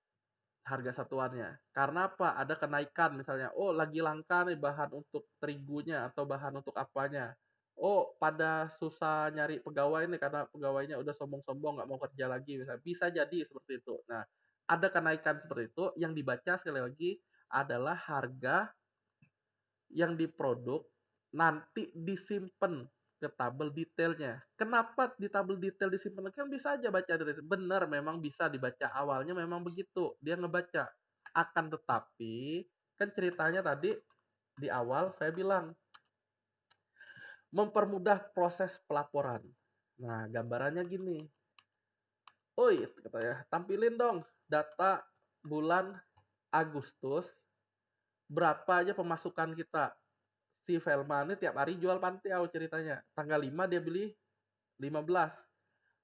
harga satuannya. Karena apa? Ada kenaikan misalnya. Oh, lagi langka nih bahan untuk terigunya atau bahan untuk apanya. Oh, pada susah nyari pegawai nih karena pegawainya udah sombong-sombong nggak mau kerja lagi. Bisa jadi seperti itu. Nah, ada kenaikan seperti itu yang dibaca sekali lagi adalah harga yang diproduk nanti disimpan ke tabel detailnya. Kenapa di tabel detail disimpan? Kan bisa aja baca dari benar, memang bisa dibaca awalnya memang begitu. Dia ngebaca. Akan tetapi kan ceritanya tadi di awal saya bilang mempermudah proses pelaporan. Nah, gambarannya gini. Oi, katanya, tampilin dong data bulan Agustus berapa aja pemasukan kita. Si Velma ini tiap hari jual pantiau ceritanya. Tanggal 5 dia beli 15.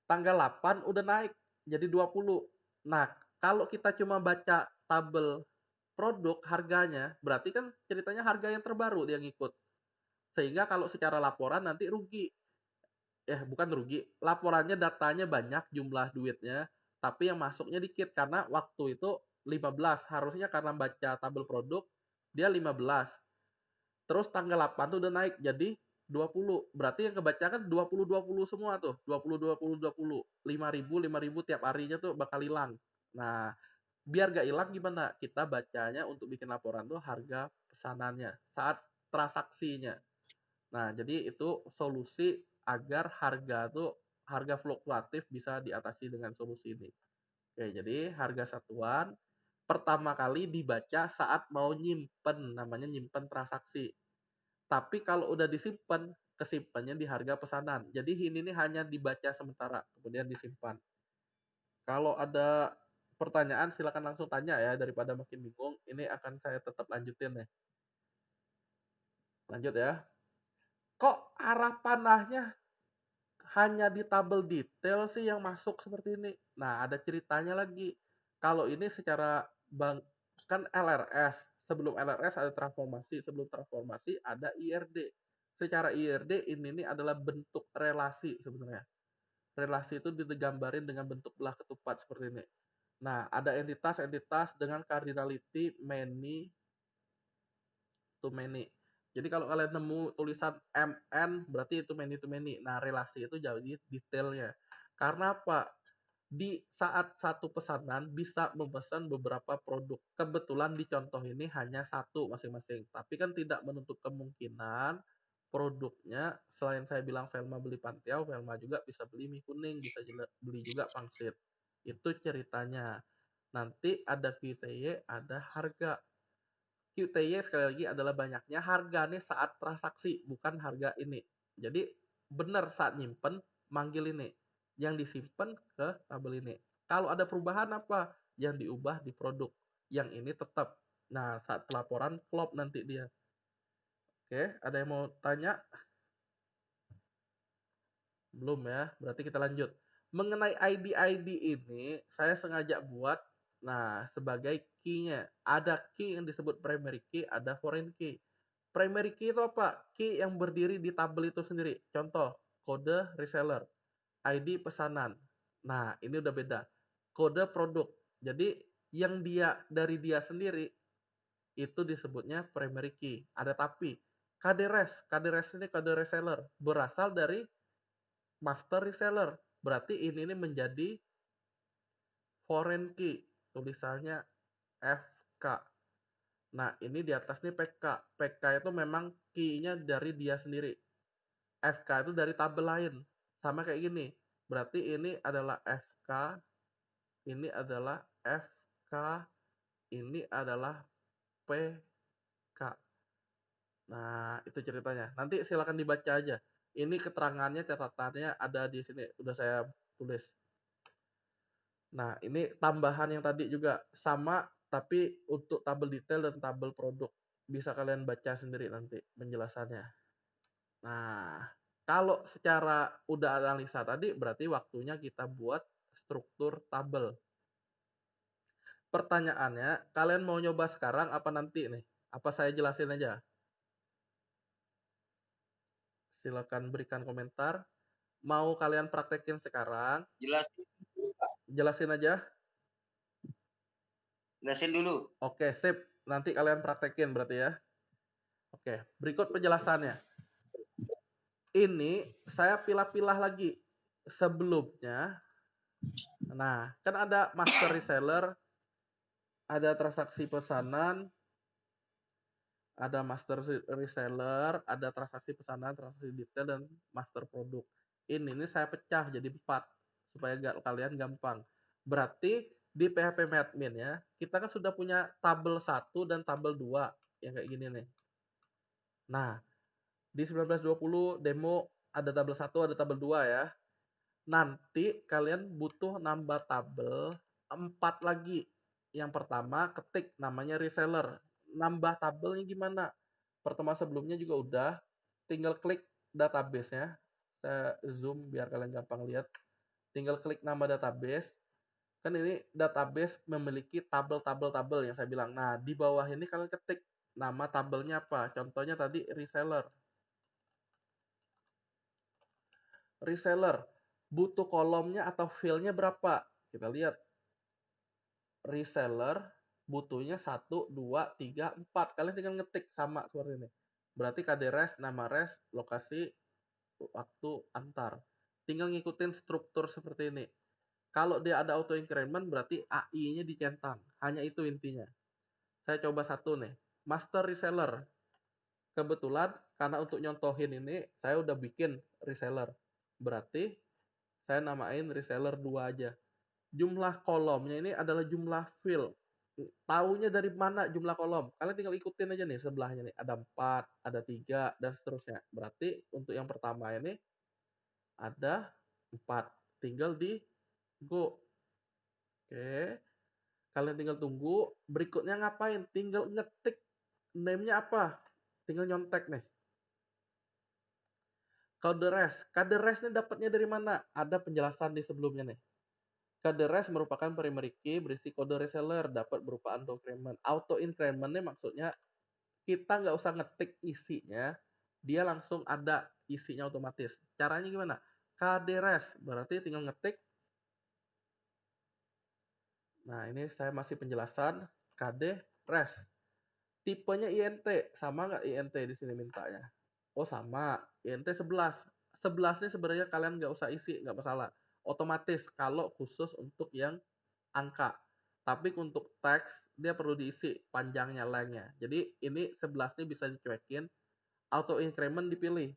Tanggal 8 udah naik jadi 20. Nah, kalau kita cuma baca tabel produk harganya, berarti kan ceritanya harga yang terbaru dia ngikut. Sehingga kalau secara laporan nanti rugi. Bukan rugi, laporannya datanya banyak jumlah duitnya, tapi yang masuknya dikit karena waktu itu 15. Harusnya karena baca tabel produk dia 15. Terus tanggal 8 tuh udah naik jadi 20. Berarti yang kebaca kan 20 semua tuh. 20. 5.000 tiap harinya tuh bakal hilang. Nah, biar gak hilang gimana? Kita bacanya untuk bikin laporan tuh harga pesanannya saat transaksinya. Nah, jadi itu solusi agar harga fluktuatif bisa diatasi dengan solusi ini. Oke, jadi harga satuan pertama kali dibaca saat mau nyimpen, namanya nyimpen transaksi. Tapi kalau udah disimpan, kesimpannya di harga pesanan. Jadi ini nih hanya dibaca sementara, kemudian disimpan. Kalau ada pertanyaan silakan langsung tanya ya, daripada makin bingung. Ini akan saya tetap lanjutin nih. Lanjut ya. Kok arah panahnya hanya di tabel detail sih yang masuk seperti ini? Nah, ada ceritanya lagi. Kalau ini secara kan LRS. Sebelum LRS ada transformasi, sebelum transformasi ada IRD. Secara IRD ini adalah bentuk relasi sebenarnya. Relasi itu digambarin dengan bentuk belah ketupat seperti ini. Nah, ada entitas-entitas dengan cardinality many to many. Jadi kalau kalian nemu tulisan MN berarti itu many to many. Nah, relasi itu jadi detailnya. Karena apa? Di saat satu pesanan bisa memesan beberapa produk. Kebetulan di contoh ini hanya satu masing-masing. Tapi kan tidak menutup kemungkinan produknya selain saya bilang Velma beli Pantiau, Velma juga bisa beli mie kuning, bisa beli juga pangsit. Itu ceritanya. Nanti ada QTY, ada harga. QTY sekali lagi adalah banyaknya harganya saat transaksi, bukan harga ini. Jadi benar saat nyimpen manggil ini. Yang disimpan ke tabel ini. Kalau ada perubahan apa? Yang diubah di produk. Yang ini tetap. Nah, saat pelaporan klop nanti dia. Oke, ada yang mau tanya? Belum ya, berarti kita lanjut. Mengenai ID-ID ini, saya sengaja buat, nah, sebagai key-nya. Ada key yang disebut primary key, ada foreign key. Primary key itu apa? Key yang berdiri di tabel itu sendiri. Contoh, kode reseller, ID pesanan. Nah, ini udah beda. Kode produk. Jadi, yang dia dari dia sendiri, itu disebutnya primary key. Ada tapi. KDRes ini kode reseller. Berasal dari master reseller. Berarti ini menjadi foreign key. Tulisannya FK. Nah, ini di atas ini PK. PK itu memang key-nya dari dia sendiri. FK itu dari tabel lain. Sama kayak gini. Berarti ini adalah FK. Ini adalah FK. Ini adalah PK. Nah, itu ceritanya. Nanti silakan dibaca aja. Ini keterangannya, catatannya ada di sini. Udah saya tulis. Nah, ini tambahan yang tadi juga sama, tapi untuk tabel detail dan tabel produk. Bisa kalian baca sendiri nanti penjelasannya. Nah, kalau secara udah analisa tadi, berarti waktunya kita buat struktur tabel. Pertanyaannya, kalian mau nyoba sekarang apa nanti nih? Apa saya jelasin aja? Silakan berikan komentar. Mau kalian praktekin sekarang? Jelasin aja. Jelasin dulu. Oke, sip. Nanti kalian praktekin berarti ya. Oke, berikut penjelasannya. Ini saya pilah-pilah lagi. Sebelumnya, nah, kan ada master reseller, ada transaksi pesanan, ada master reseller, ada transaksi pesanan, transaksi detail, dan master produk. Ini saya pecah jadi 4 supaya kalian gampang. Berarti di PHP Admin ya, kita kan sudah punya tabel 1 dan tabel 2 yang kayak gini nih. Nah, di 1920 demo ada tabel 1, ada tabel 2 ya. Nanti kalian butuh nambah tabel 4 lagi. Yang pertama ketik namanya reseller. Nambah tabelnya gimana? Pertemuan sebelumnya juga udah. Tinggal klik database-nya. Saya zoom biar kalian gampang lihat. Tinggal klik nama database. Kan ini database memiliki tabel-tabel yang saya bilang. Nah, di bawah ini kalian ketik nama tabelnya apa. Contohnya tadi reseller. Reseller. Butuh kolomnya atau field-nya berapa? Kita lihat. Reseller butuhnya 1, 2, 3, 4. Kalian tinggal ngetik sama seperti ini. Berarti KD-res, nama res, lokasi, waktu, antar. Tinggal ngikutin struktur seperti ini. Kalau dia ada auto increment berarti AI-nya dicentang. Hanya itu intinya. Saya coba satu nih. Master reseller. Kebetulan karena untuk nyontohin ini saya udah bikin reseller. Berarti saya namain reseller 2 aja. Jumlah kolomnya ini adalah jumlah field. Taunya dari mana jumlah kolom? Kalian tinggal ikutin aja nih sebelahnya nih. Ada 4, ada 3, dan seterusnya. Berarti untuk yang pertama ini ada 4. Tinggal di go. Oke. Kalian tinggal tunggu. Berikutnya ngapain? Tinggal ngetik name-nya apa. Tinggal nyontek nih. Kode res. Kode res ini dapatnya dari mana? Ada penjelasan di sebelumnya nih. Kode res merupakan primary key berisi kode reseller dapat berupa auto increment. Auto increment ini maksudnya kita nggak usah ngetik isinya, dia langsung ada isinya otomatis. Caranya gimana? KD res berarti tinggal ngetik. Nah, ini saya masih penjelasan KD res. Tipenya INT, sama nggak INT di sini mintanya? Oh, sama. INT 11. 11 ini sebenarnya kalian nggak usah isi, nggak masalah. Otomatis kalau khusus untuk yang angka. Tapi untuk teks dia perlu diisi panjangnya lengthnya. Jadi ini 11 ini bisa dicuekin, auto increment dipilih.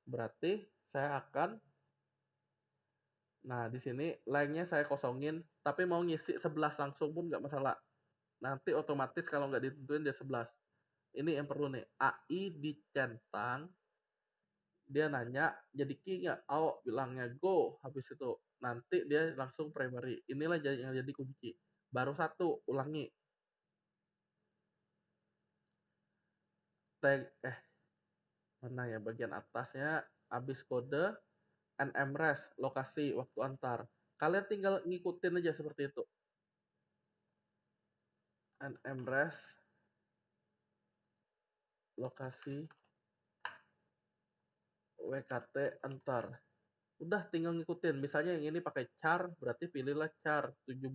Berarti saya akan, nah di sini lengthnya saya kosongin, tapi mau ngisi 11 langsung pun nggak masalah. Nanti otomatis kalau nggak ditentuin dia 11. Ini yang perlu nih, AI dicentang, dia nanya jadi key nggak? Oh, bilangnya go, habis itu nanti dia langsung primary. Inilah yang jadi kunci. Baru satu, ulangi. Tag, mana ya bagian atasnya, habis kode, NMRES, lokasi, waktu antar. Kalian tinggal ngikutin aja seperti itu. NMRES, lokasi, WKT, antar. Udah tinggal ngikutin. Misalnya yang ini pakai char, berarti pilihlah char 17.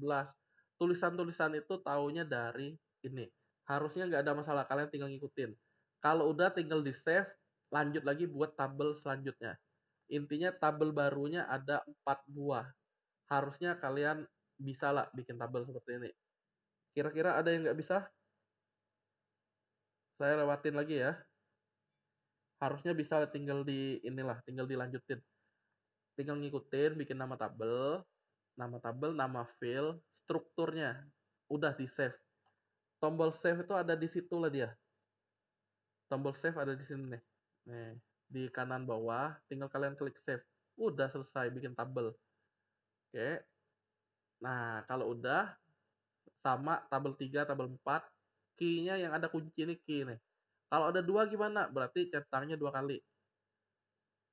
Tulisan-tulisan itu taunya dari ini. Harusnya nggak ada masalah, kalian tinggal ngikutin. Kalau udah tinggal di save, lanjut lagi buat tabel selanjutnya. Intinya tabel barunya ada 4 buah. Harusnya kalian bisa lah bikin tabel seperti ini. Kira-kira ada yang nggak bisa? Saya lewatin lagi ya. Harusnya bisa, tinggal di inilah, tinggal dilanjutin. Tinggal ngikutin, bikin nama tabel, nama file, strukturnya. Udah di save. Tombol save itu ada di situ lah dia. Tombol save ada di sini nih. Nih, di kanan bawah, tinggal kalian klik save. Udah selesai bikin tabel. Oke. Nah, kalau udah sama tabel 3, tabel 4, key-nya yang ada kunci ini key nih. Kalau ada 2 gimana? Berarti centangnya 2 kali.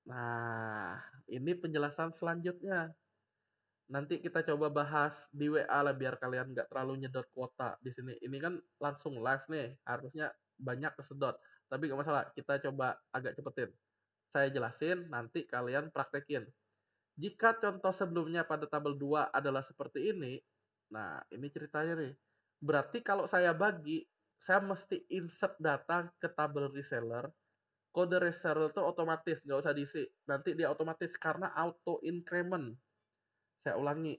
Nah, ini penjelasan selanjutnya. Nanti kita coba bahas di WA lah biar kalian nggak terlalu nyedot kuota di sini. Ini kan langsung live nih, harusnya banyak kesedot. Tapi nggak masalah, kita coba agak cepetin. Saya jelasin, nanti kalian praktekin. Jika contoh sebelumnya pada tabel 2 adalah seperti ini, nah ini ceritanya nih. Berarti kalau saya bagi, saya mesti insert data ke tabel reseller. Kode reseller itu otomatis, nggak usah diisi. Nanti dia otomatis karena auto increment. Saya ulangi.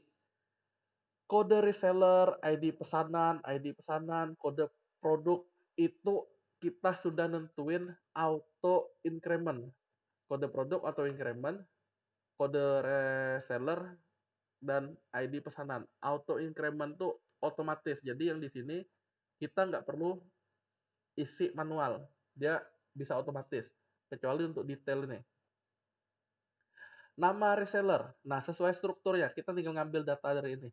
Kode reseller, ID pesanan, kode produk itu kita sudah nentuin auto increment. Kode produk auto increment, kode reseller dan ID pesanan. Auto increment tuh otomatis. Jadi yang di sini kita nggak perlu isi manual. Dia bisa otomatis. Kecuali untuk detail ini. Nama reseller. Nah, sesuai strukturnya, kita tinggal ngambil data dari ini.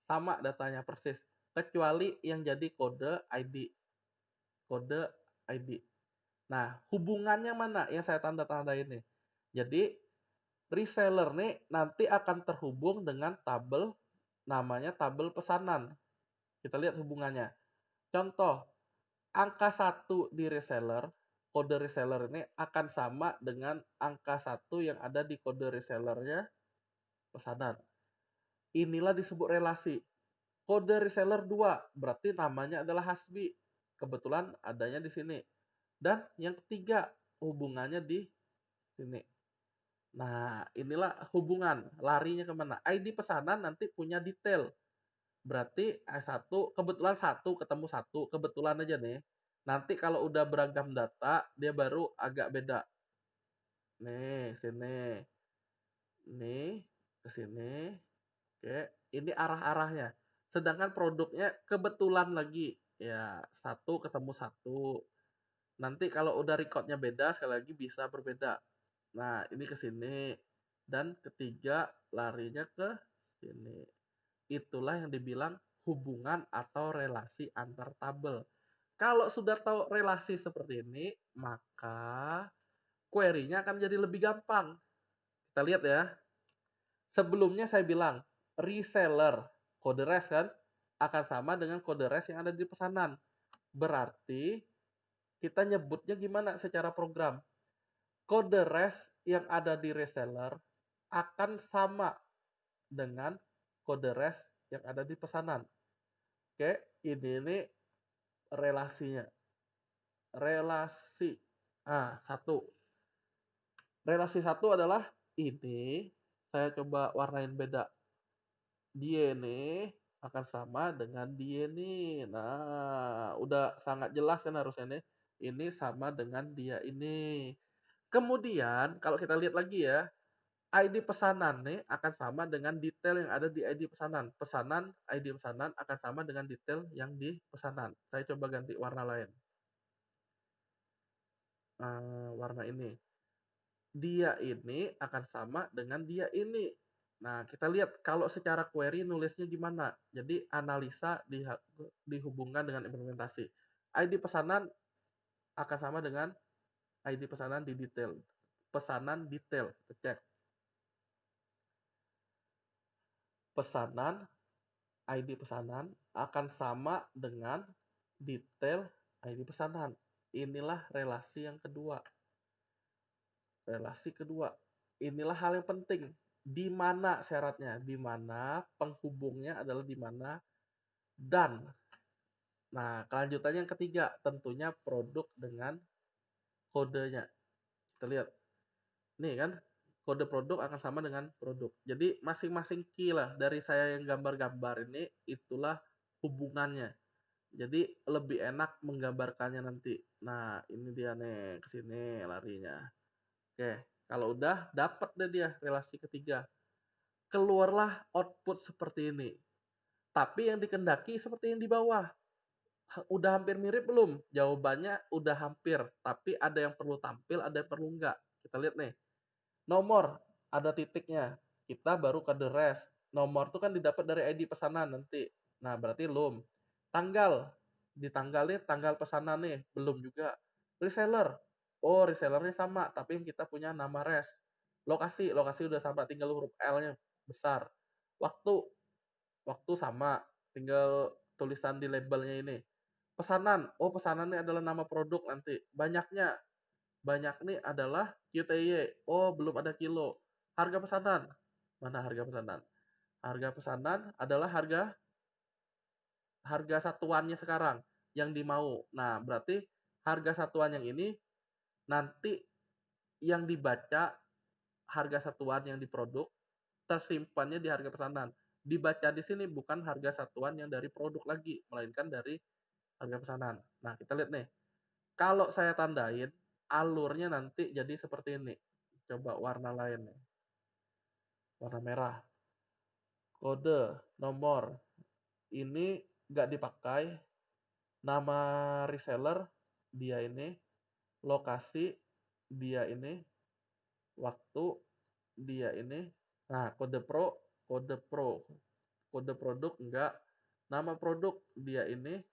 Sama datanya persis. Kecuali yang jadi kode ID. Kode ID. Nah, hubungannya mana yang saya tanda-tanda ini? Jadi, reseller nih nanti akan terhubung dengan tabel, namanya tabel pesanan. Kita lihat hubungannya. Contoh, angka 1 di reseller, kode reseller ini akan sama dengan angka 1 yang ada di kode resellernya pesanan. Inilah disebut relasi. Kode reseller 2 berarti namanya adalah Hasbi. Kebetulan adanya di sini. Dan yang ketiga, hubungannya di sini. Nah, inilah hubungan. Larinya kemana? ID pesanan nanti punya detail. Berarti satu, kebetulan satu ketemu satu, kebetulan aja nih. Nanti kalau udah beragam data, dia baru agak beda. Nih, sini. Nih, ke sini. Oke, ini arah-arahnya. Sedangkan produknya kebetulan lagi. Ya, satu ketemu satu. Nanti kalau udah recordnya beda, sekali lagi bisa berbeda. Nah, ini ke sini. Dan ketiga, larinya ke sini. Itulah yang dibilang hubungan atau relasi antar tabel. Kalau sudah tahu relasi seperti ini, maka query-nya akan jadi lebih gampang. Kita lihat ya. Sebelumnya saya bilang, reseller, kode res kan, akan sama dengan kode res yang ada di pesanan. Berarti, kita nyebutnya gimana secara program? Kode res yang ada di reseller akan sama dengan kode res yang ada di pesanan. Oke, ini relasinya. Relasi. Satu. Relasi satu adalah ini. Saya coba warnain beda. Dia ini akan sama dengan dia ini. Nah, udah sangat jelas kan harusnya nih. Ini sama dengan dia ini. Kemudian, kalau kita lihat lagi ya, ID pesanan nih akan sama dengan detail yang ada di ID pesanan. ID pesanan akan sama dengan detail yang di pesanan. Saya coba ganti warna lain. Warna ini. Dia ini akan sama dengan dia ini. Nah, kita lihat kalau secara query nulisnya gimana. Jadi analisa dihubungkan dengan implementasi. ID pesanan akan sama dengan ID pesanan di detail. Pesanan detail, kita cek. Pesanan, ID pesanan akan sama dengan detail ID pesanan. Inilah relasi yang kedua. Relasi kedua. Inilah hal yang penting. Di mana syaratnya? Di mana penghubungnya adalah di mana dan. Nah, kelanjutannya yang ketiga, tentunya produk dengan kodenya. Kita lihat. Nih kan, kode produk akan sama dengan produk. Jadi masing-masing key lah dari saya yang gambar-gambar ini, itulah hubungannya. Jadi lebih enak menggambarkannya nanti. Nah, ini dia nih, ke sini larinya. Oke, kalau udah dapat deh dia relasi ketiga. Keluarlah output seperti ini. Tapi yang dikendaki seperti yang di bawah. Udah hampir mirip belum? Jawabannya udah hampir, tapi ada yang perlu tampil, ada yang perlu enggak. Kita lihat nih. Nomor, ada titiknya. Kita baru kode res. Nomor itu kan didapat dari ID pesanan nanti. Nah, berarti belum. Tanggal, di tanggal nih, tanggal pesanan nih, belum juga. Reseller, oh resellernya sama, tapi kita punya nama res. Lokasi udah sama, tinggal huruf L-nya besar. Waktu sama, tinggal tulisan di labelnya ini. Pesanan, oh pesanannya adalah nama produk nanti. Banyak nih adalah QTY. Oh, belum ada kilo. Harga pesanan. Mana harga pesanan? Harga pesanan adalah harga satuannya sekarang yang dimau. Nah, berarti harga satuan yang ini nanti yang dibaca harga satuan yang diproduk tersimpannya di harga pesanan. Dibaca di sini bukan harga satuan yang dari produk lagi, melainkan dari harga pesanan. Nah, kita lihat nih. Kalau saya tandain, alurnya nanti jadi seperti ini. Coba warna lain nih. Warna merah. Kode, nomor. Ini nggak dipakai. Nama reseller, dia ini. Lokasi, dia ini. Waktu, dia ini. Nah, kode pro. Kode produk, enggak. Nama produk, dia ini.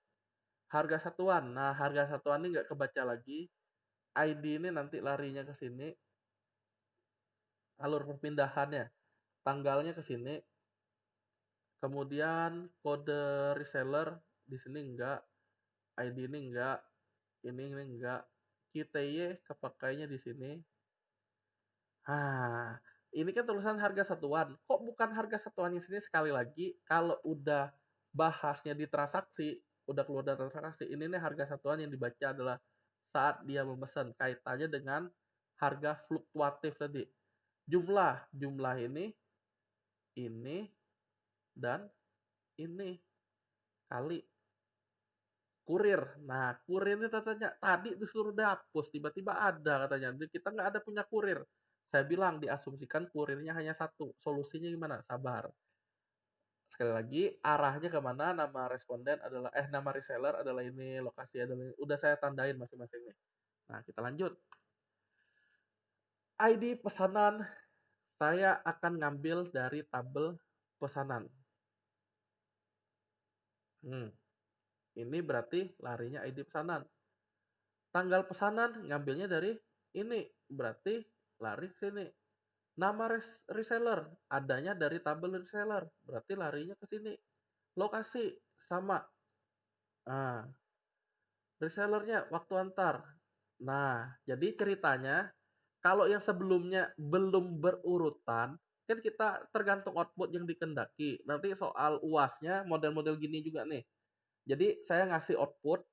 Harga satuan. Nah, harga satuan ini nggak kebaca lagi. ID ini nanti larinya ke sini. Alur perpindahannya. Tanggalnya ke sini. Kemudian kode reseller di sini enggak. ID ini enggak. Ini enggak. QTY kepakainya di sini. Ini kan tulisan harga satuan. Kok bukan harga satuannya sini sekali lagi? Kalau udah bahasnya di transaksi, udah keluar dari transaksi, ini nih harga satuan yang dibaca adalah saat dia memesan kaitannya dengan harga fluktuatif tadi. Jumlah ini dan ini kali kurir. Nah, kurir ini tanya tadi disuruh dihapus, tiba-tiba ada katanya. Kita nggak ada punya kurir. Saya bilang diasumsikan kurirnya hanya satu. Solusinya gimana? Sabar. Sekali lagi, arahnya kemana? Nama responden adalah nama reseller adalah ini, lokasi adalah ini. Udah saya tandain masing-masing nih. Nah, kita lanjut. ID pesanan saya akan ngambil dari tabel pesanan. Ini berarti larinya ID pesanan. Tanggal pesanan ngambilnya dari ini, berarti lari ke sini. Nama reseller adanya dari tabel reseller, berarti larinya ke sini. Lokasi sama. Nah, resellernya waktu antar. Nah, jadi ceritanya kalau yang sebelumnya belum berurutan, kan kita tergantung output yang dikendaki. Nanti soal UAS-nya model-model gini juga nih. Jadi saya ngasih output,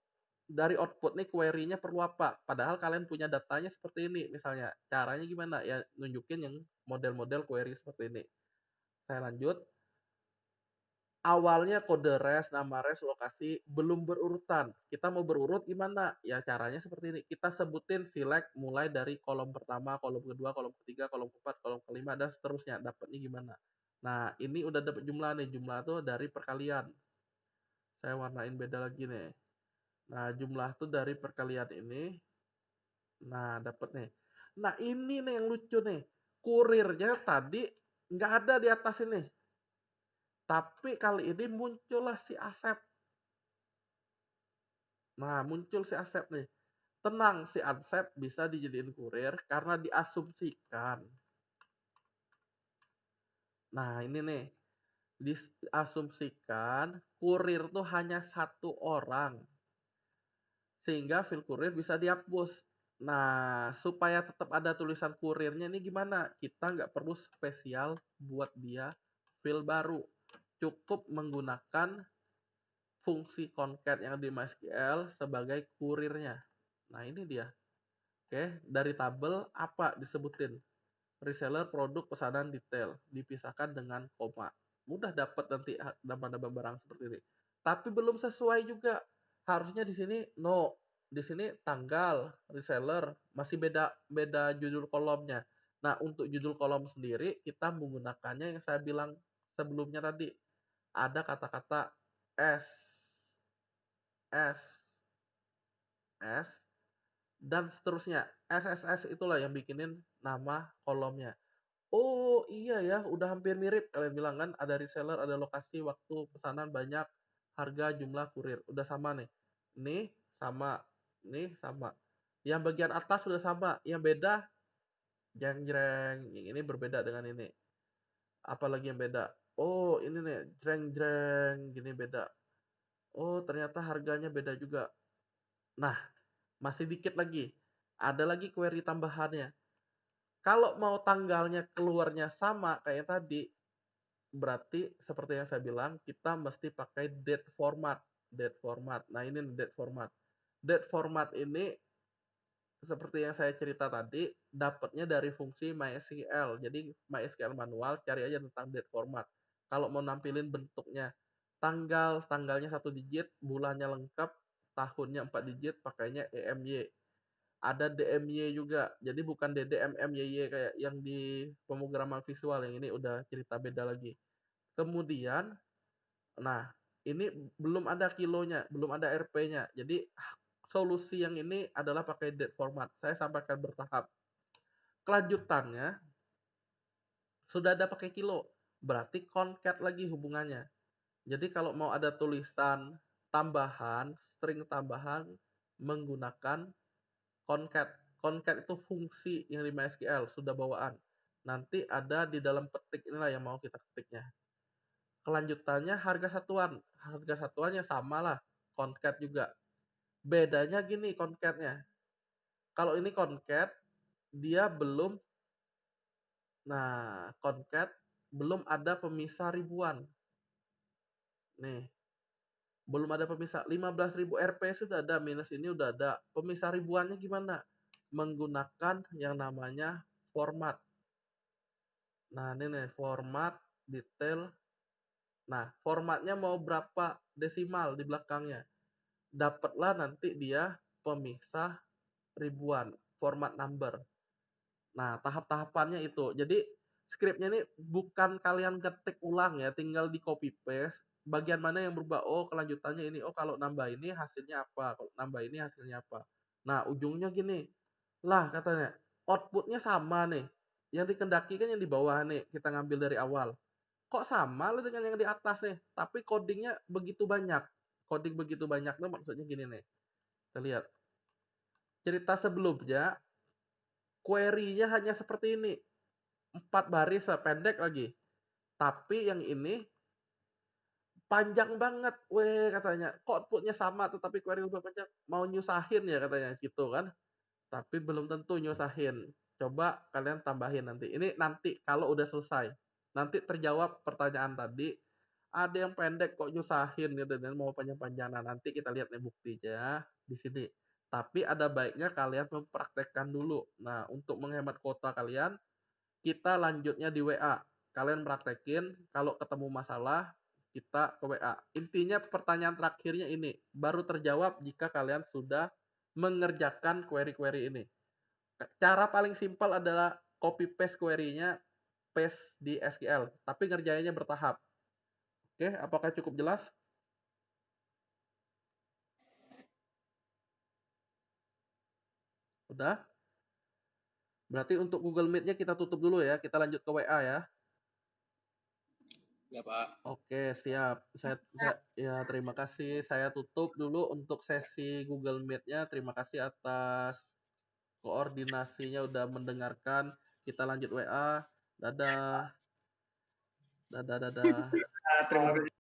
dari output nih query-nya perlu apa? Padahal kalian punya datanya seperti ini misalnya. Caranya gimana? Ya nunjukin yang model-model query seperti ini. Saya lanjut. Awalnya kode res, nama res, lokasi belum berurutan. Kita mau berurut gimana? Ya caranya seperti ini. Kita sebutin select mulai dari kolom pertama, kolom kedua, kolom ketiga, kolom keempat, kolom kelima, dan seterusnya. Dapatnya gimana? Nah, ini udah dapat jumlah nih. Jumlah tuh dari perkalian. Saya warnain beda lagi nih. Nah, jumlah tuh dari perkalian ini. Nah, dapat nih. Nah, ini nih yang lucu nih. Kurirnya tadi nggak ada di atas ini. Tapi kali ini muncullah si Asep. Nah, muncul si Asep nih. Tenang, si Asep bisa dijadiin kurir karena diasumsikan. Nah, ini nih. Diasumsikan kurir tuh hanya satu orang. Sehingga file kurir bisa dihapus. Nah, supaya tetap ada tulisan kurirnya ini gimana? Kita nggak perlu spesial buat dia file baru. Cukup menggunakan fungsi concat yang di MySQL sebagai kurirnya. Nah, ini dia. Oke, dari tabel apa disebutin? Reseller, produk, pesanan, detail. Dipisahkan dengan koma. Mudah dapat nanti nama-nama barang seperti ini. Tapi belum sesuai juga. Harusnya di sini no. Di sini tanggal, reseller, masih beda judul kolomnya. Nah, untuk judul kolom sendiri, kita menggunakannya yang saya bilang sebelumnya tadi. Ada kata-kata S, S, S, dan seterusnya. SSS itulah yang bikinin nama kolomnya. Oh iya ya, udah hampir mirip kalian bilang kan, ada reseller, ada lokasi, waktu, pesanan banyak, harga, jumlah, kurir. Udah sama nih. Nih sama, nih sama. Yang bagian atas sudah sama, yang beda jeng-jreng, yang ini berbeda dengan ini. Apalagi yang beda? Oh, ini nih, jreng-jreng, gini beda. Oh, ternyata harganya beda juga. Nah, masih dikit lagi. Ada lagi query tambahannya. Kalau mau tanggalnya keluarnya sama kayak tadi, berarti seperti yang saya bilang, kita mesti pakai date format. Date format. Nah, ini date format. Date format ini seperti yang saya cerita tadi, dapatnya dari fungsi MySQL. Jadi MySQL manual, cari aja tentang date format. Kalau mau nampilin bentuknya tanggalnya 1 digit, bulannya lengkap, tahunnya 4 digit, pakainya EMY. Ada DMY juga. Jadi bukan DDMMYY kayak yang di pemrograman visual, yang ini udah cerita beda lagi. Kemudian, nah ini belum ada kilonya, belum ada RP-nya. Jadi solusi yang ini adalah pakai date format. Saya sampaikan bertahap. Kelanjutannya sudah ada pakai kilo, berarti concat lagi hubungannya. Jadi kalau mau ada tulisan tambahan, string tambahan menggunakan concat. Concat itu fungsi yang di MySQL, sudah bawaan. Nanti ada di dalam petik inilah yang mau kita ketiknya. Kelanjutannya harga satuan. Harga satuannya sama lah, concat juga. Bedanya gini concatnya. Kalau ini concat, dia belum, nah concat belum ada pemisah ribuan. Nih, belum ada pemisah. 15.000 RP sudah ada, minus ini udah ada. Pemisah ribuannya gimana? Menggunakan yang namanya format. Nah, ini nih, format, detail. Nah, formatnya mau berapa desimal di belakangnya. Dapatlah nanti dia pemisah ribuan, format number. Nah, tahap-tahapannya itu. Jadi, skripnya ini bukan kalian ketik ulang ya, tinggal di copy paste. Bagian mana yang berubah? Oh, kelanjutannya ini. Oh, kalau nambah ini hasilnya apa? Kalau nambah ini hasilnya apa? Nah, ujungnya gini. Lah, katanya, outputnya sama nih. Yang dikendaki kan yang di bawah nih, kita ngambil dari awal. Kok sama lah dengan yang di atas nih, tapi codingnya begitu banyak. coding begitu banyak tuh maksudnya gini nih. Kita lihat. Cerita sebelumnya, query-nya hanya seperti ini. 4 baris pendek lagi. Tapi yang ini panjang banget, weh katanya. Kok output-nya sama tetapi query lebih panjang? Mau nyusahin ya katanya gitu kan. Tapi belum tentu nyusahin. Coba kalian tambahin nanti. Ini nanti kalau udah selesai. Nanti terjawab pertanyaan tadi. Ada yang pendek kok nyusahin gitu dan mau panjang-panjang. Nah, nanti kita lihat nih buktinya di sini. Tapi ada baiknya kalian mempraktekkan dulu. Nah, untuk menghemat kuota kalian, kita lanjutnya di WA. Kalian praktekin, kalau ketemu masalah, kita ke WA. Intinya pertanyaan terakhirnya ini, baru terjawab jika kalian sudah mengerjakan query-query ini. Cara paling simpel adalah copy paste query-nya, paste di SQL, tapi ngerjainnya bertahap. Oke, apakah cukup jelas? Udah? Berarti untuk Google Meet-nya kita tutup dulu ya, kita lanjut ke WA ya. Ya, Pak. Oke, siap. Ya, terima kasih. Saya tutup dulu untuk sesi Google Meet-nya. Terima kasih atas koordinasinya udah mendengarkan. Kita lanjut WA. Dadah. Dadah. Terima kasih.